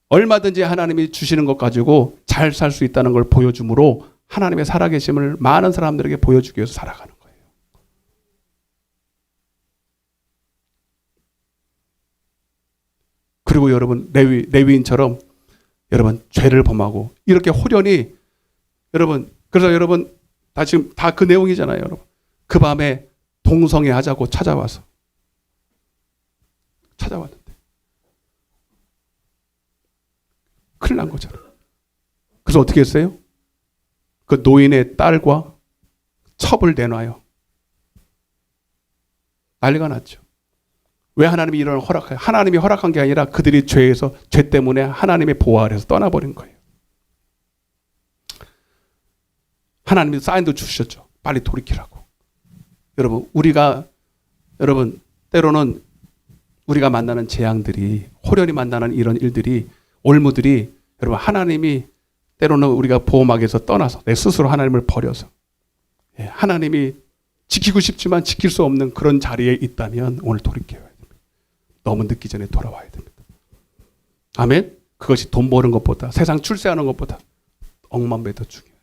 얼마든지 하나님이 주시는 것 가지고 잘 살 수 있다는 걸 보여줌으로 하나님의 살아계심을 많은 사람들에게 보여주기 위해서 살아가는 거예요. 그리고 여러분 레위인처럼 여러분 죄를 범하고 이렇게 호련히, 여러분 그래서 여러분 다 지금 다 그 내용이잖아요. 여러분 그 밤에 동성애 하자고 찾아왔는데 큰일 난 거잖아. 그래서 어떻게 했어요? 그 노인의 딸과 첩을 내놔요. 난리가 났죠. 왜 하나님이 이런 허락해요? 하나님이 허락한 게 아니라 그들이 죄 때문에 하나님의 보호 아래서 떠나버린 거예요. 하나님이 사인도 주셨죠. 빨리 돌이키라고. 여러분 때로는 우리가 만나는 재앙들이, 호련히 만나는 이런 일들이, 올무들이, 여러분 하나님이 때로는 우리가 보호막에서 떠나서 내 스스로 하나님을 버려서 하나님이 지키고 싶지만 지킬 수 없는 그런 자리에 있다면 오늘 돌이켜야 됩니다. 너무 늦기 전에 돌아와야 됩니다. 아멘. 그것이 돈 버는 것보다, 세상 출세하는 것보다 억만 배 더 중요해요.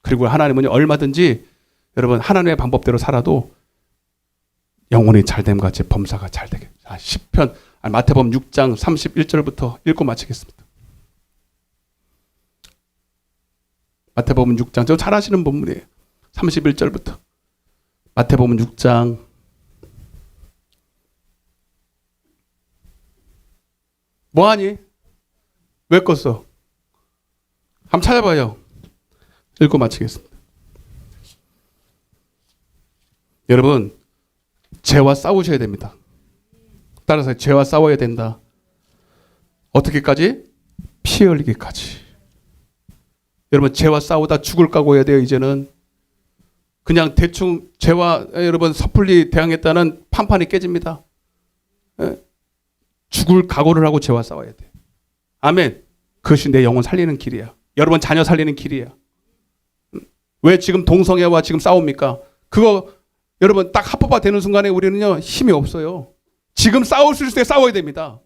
그리고 하나님은 얼마든지 여러분 하나님의 방법대로 살아도 영혼이 잘됨 같이 범사가 잘되게. 마태복음 6장 31절부터 읽고 마치겠습니다. 마태복음 6장, 저 잘 아시는 본문이에요. 31절부터. 마태복음 6장 뭐하니? 왜 껐어? 한번 찾아봐요. 읽고 마치겠습니다. 여러분 죄와 싸우셔야 됩니다. 따라서 죄와 싸워야 된다. 어떻게까지? 피 흘리기까지. 여러분 죄와 싸우다 죽을 각오해야 돼요. 이제는 그냥 대충 죄와 여러분 섣불리 대항했다는 판판이 깨집니다. 죽을 각오를 하고 죄와 싸워야 돼. 아멘. 그것이 내 영혼 살리는 길이야. 여러분 자녀 살리는 길이야. 왜 지금 동성애와 지금 싸웁니까? 그거 여러분 딱 합법화 되는 순간에 우리는요 힘이 없어요. 지금 싸울 수 있을 때 싸워야 됩니다.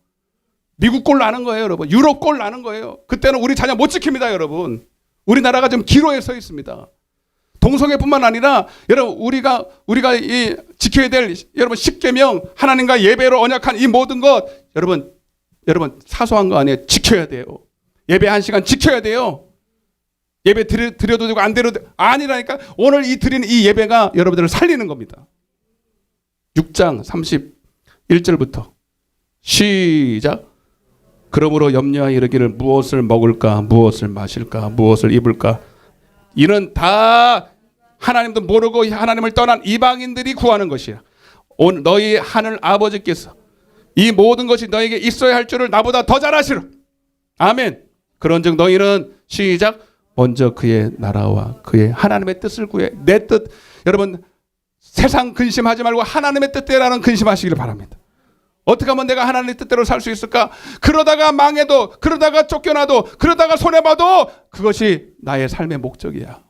미국 꼴 나는 거예요, 여러분. 유럽 꼴 나는 거예요. 그때는 우리 자녀 못 지킵니다, 여러분. 우리나라가 지금 기로에 서 있습니다. 동성애뿐만 아니라 여러분 우리가 이 지켜야 될 여러분 10계명, 하나님과 예배로 언약한 이 모든 것 여러분 사소한 거 아니에요. 지켜야 돼요. 예배 1시간 지켜야 돼요. 예배 드려도 되고 안 드려도 아니라니까. 오늘 드리는 이 예배가 여러분들을 살리는 겁니다. 6장 31절부터 시작. 그러므로 염려하여 이르기를 무엇을 먹을까, 무엇을 마실까, 무엇을 입을까. 이는 다 하나님도 모르고 하나님을 떠난 이방인들이 구하는 것이야. 오늘 너희 하늘 아버지께서 이 모든 것이 너에게 있어야 할 줄을 나보다 더 잘 아시라. 아멘. 그런즉 너희는 시작. 먼저 그의 나라와 그의 하나님의 뜻을 구해. 내 뜻, 여러분 세상 근심하지 말고 하나님의 뜻대로라는 근심하시기를 바랍니다. 어떻게 하면 내가 하나님의 뜻대로 살 수 있을까? 그러다가 망해도, 그러다가 쫓겨나도, 그러다가 손해봐도 그것이 나의 삶의 목적이야.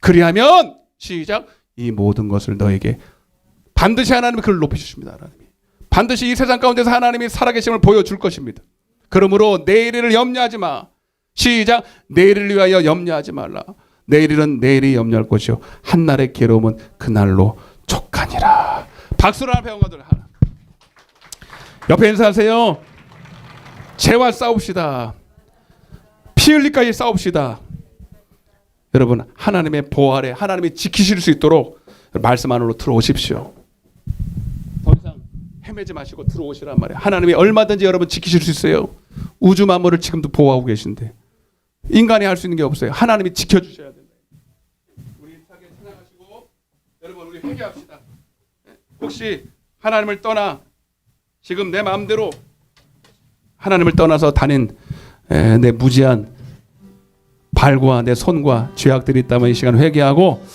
그리하면 시작. 이 모든 것을 너에게 반드시 하나님이 그를 높이주십니다. 하나님이 반드시 이 세상 가운데서 하나님이 살아계심을 보여줄 것입니다. 그러므로 내일을 염려하지 마. 시작. 내일을 위하여 염려하지 말라. 내일은 내일이 염려할 것이요 한날의 괴로움은 그날로 족하니라. 박수를 하나 배워가도록 하라. 옆에 인사하세요. 죄와 싸웁시다. 피 흘리까지 싸웁시다. 여러분 하나님의 보호 아래 하나님이 지키실 수 있도록 말씀 안으로 들어오십시오. 더 이상 헤매지 마시고 들어오시란 말이에요. 하나님이 얼마든지 여러분 지키실 수 있어요. 우주 만물을 지금도 보호하고 계신데 인간이 할 수 있는 게 없어요. 하나님이 지켜주셔야 된다. 우리 차게 찬양하시고 여러분 우리 회개합시다. 혹시 하나님을 떠나 지금 내 마음대로 하나님을 떠나서 다닌 내 무지한 발과 내 손과 죄악들이 있다면 이 시간 회개하고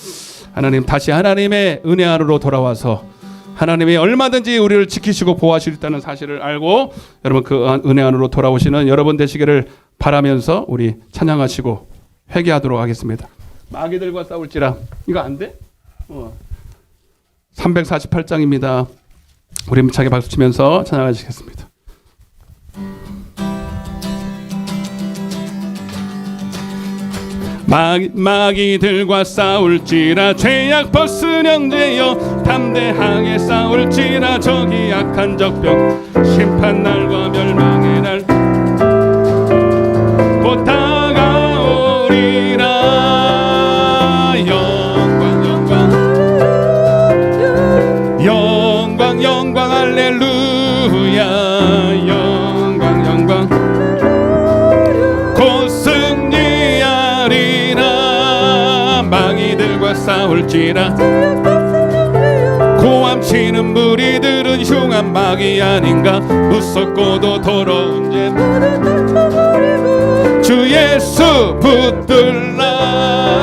하나님 다시 하나님의 은혜 안으로 돌아와서 하나님이 얼마든지 우리를 지키시고 보호하실 수 있다는 사실을 알고 여러분 그 은혜 안으로 돌아오시는 여러분 되시기를 바라면서 우리 찬양하시고 회개하도록 하겠습니다. 마귀들과 싸울지라. 이거 안 돼? 348장입니다. 우리 힘차게 박수 치면서 찬양하시겠습니다. 마귀들과 싸울지라 죄악 벗은 형제여, 담대하게 싸울지라 저기 악한 적병, 심판날과 멸망의 날 곧 다가오리라. 영광 영광 할렐루야. 영광 곧 승리하리라. 마귀들과 싸울지라 고함치는 무리들은 흉한 마귀 아닌가. 무섭고도 더러운 죄 주 예수 붙들라.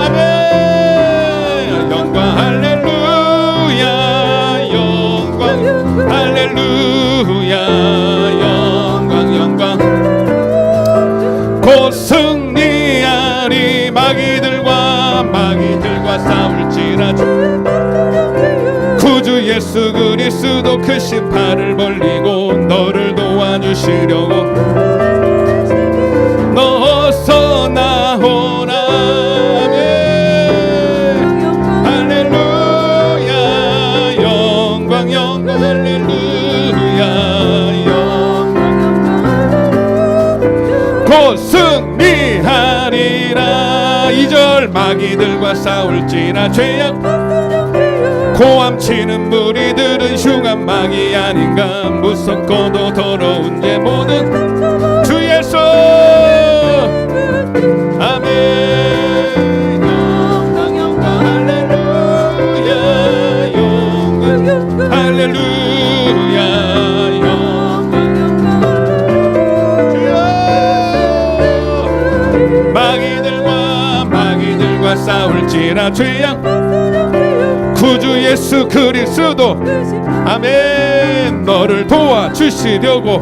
아멘. 영광 할렐루야. 영광 할렐루야. 영광 곧 승리하리. 마귀들과 싸울지라 구주 예수 그리스도 크신 팔을 벌리고 너를 도와주시려고 너 어서 나오라. 할렐루야. 영광 할렐루야. 곧 승리하리라. 2절 마귀들과 싸울지라 죄악 고함치는 무리들은 흉한 마귀 아닌가. 무섭고도 더러운 죄 모든 주 예수. 아멘. 영광 할렐루야. 영광 할렐루야. 영광 마귀들과 싸울지라 죄악 구주 예수 그리스도 아멘 너를 도와주시려고.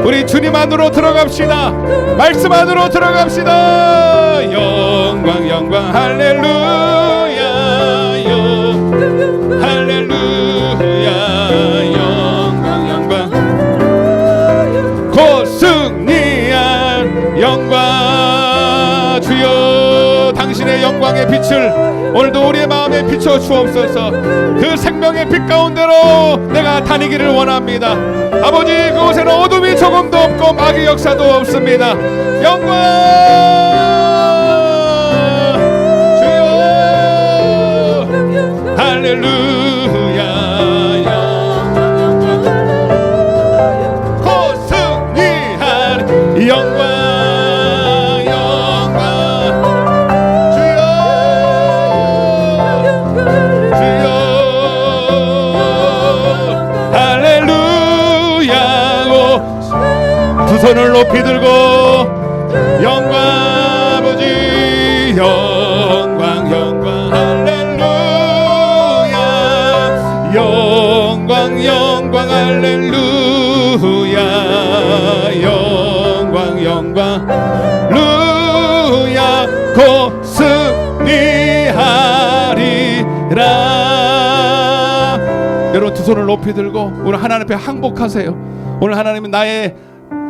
우리 주님 안으로 들어갑시다. 말씀 안으로 들어갑시다. 영광 할렐루야. 할렐루야. 영광 곧 승리한 영광. 주여 당신의 영광의 빛을 오늘도 우리의 마음에 비춰 주옵소서. 그 생명의 빛 가운데로 내가 다니기를 원합니다. 아버지 그곳에는 어둠이 조금도 없고 마귀 역사도 없습니다. 영광 주여 할렐루야. 곧 승리한 영광. 두 손을 높이 들고 영광 아버지 영광 할렐루야. 영광 할렐루야. 영광 루야 곧 승리하리라. 여러분 두 손을 높이 들고 오늘 하나님 앞에 항복하세요. 오늘 하나님은 나의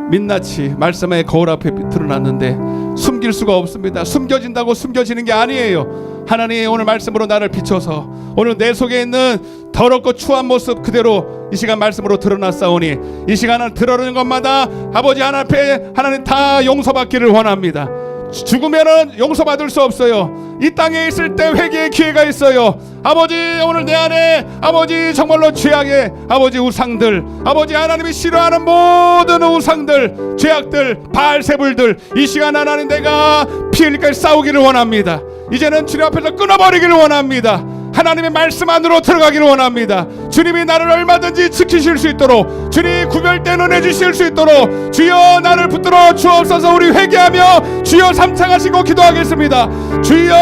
민낯이 말씀의 거울 앞에 드러났는데 숨길 수가 없습니다. 숨겨진다고 숨겨지는 게 아니에요. 하나님 오늘 말씀으로 나를 비춰서 오늘 내 속에 있는 더럽고 추한 모습 그대로 이 시간 말씀으로 드러났사오니 이 시간을 드러내는 것마다 아버지 하나님 앞에 하나님 다 용서받기를 원합니다. 죽으면은 용서받을 수 없어요. 이 땅에 있을 때 회개의 기회가 있어요. 아버지 오늘 내 안에 아버지 정말로 죄악의 아버지 우상들 아버지 하나님이 싫어하는 모든 우상들 죄악들 바알세불들 이 시간 하나님 내가 피 흘릴까지 싸우기를 원합니다. 이제는 주님 앞에서 끊어버리기를 원합니다. 하나님의 말씀 안으로 들어가기를 원합니다. 주님이 나를 얼마든지 지키실 수 있도록 주님 구별된 은혜 주실 수 있도록 주여 나를 붙들어 주옵소서. 우리 회개하며 주여 삼창하시고 기도하겠습니다. 주여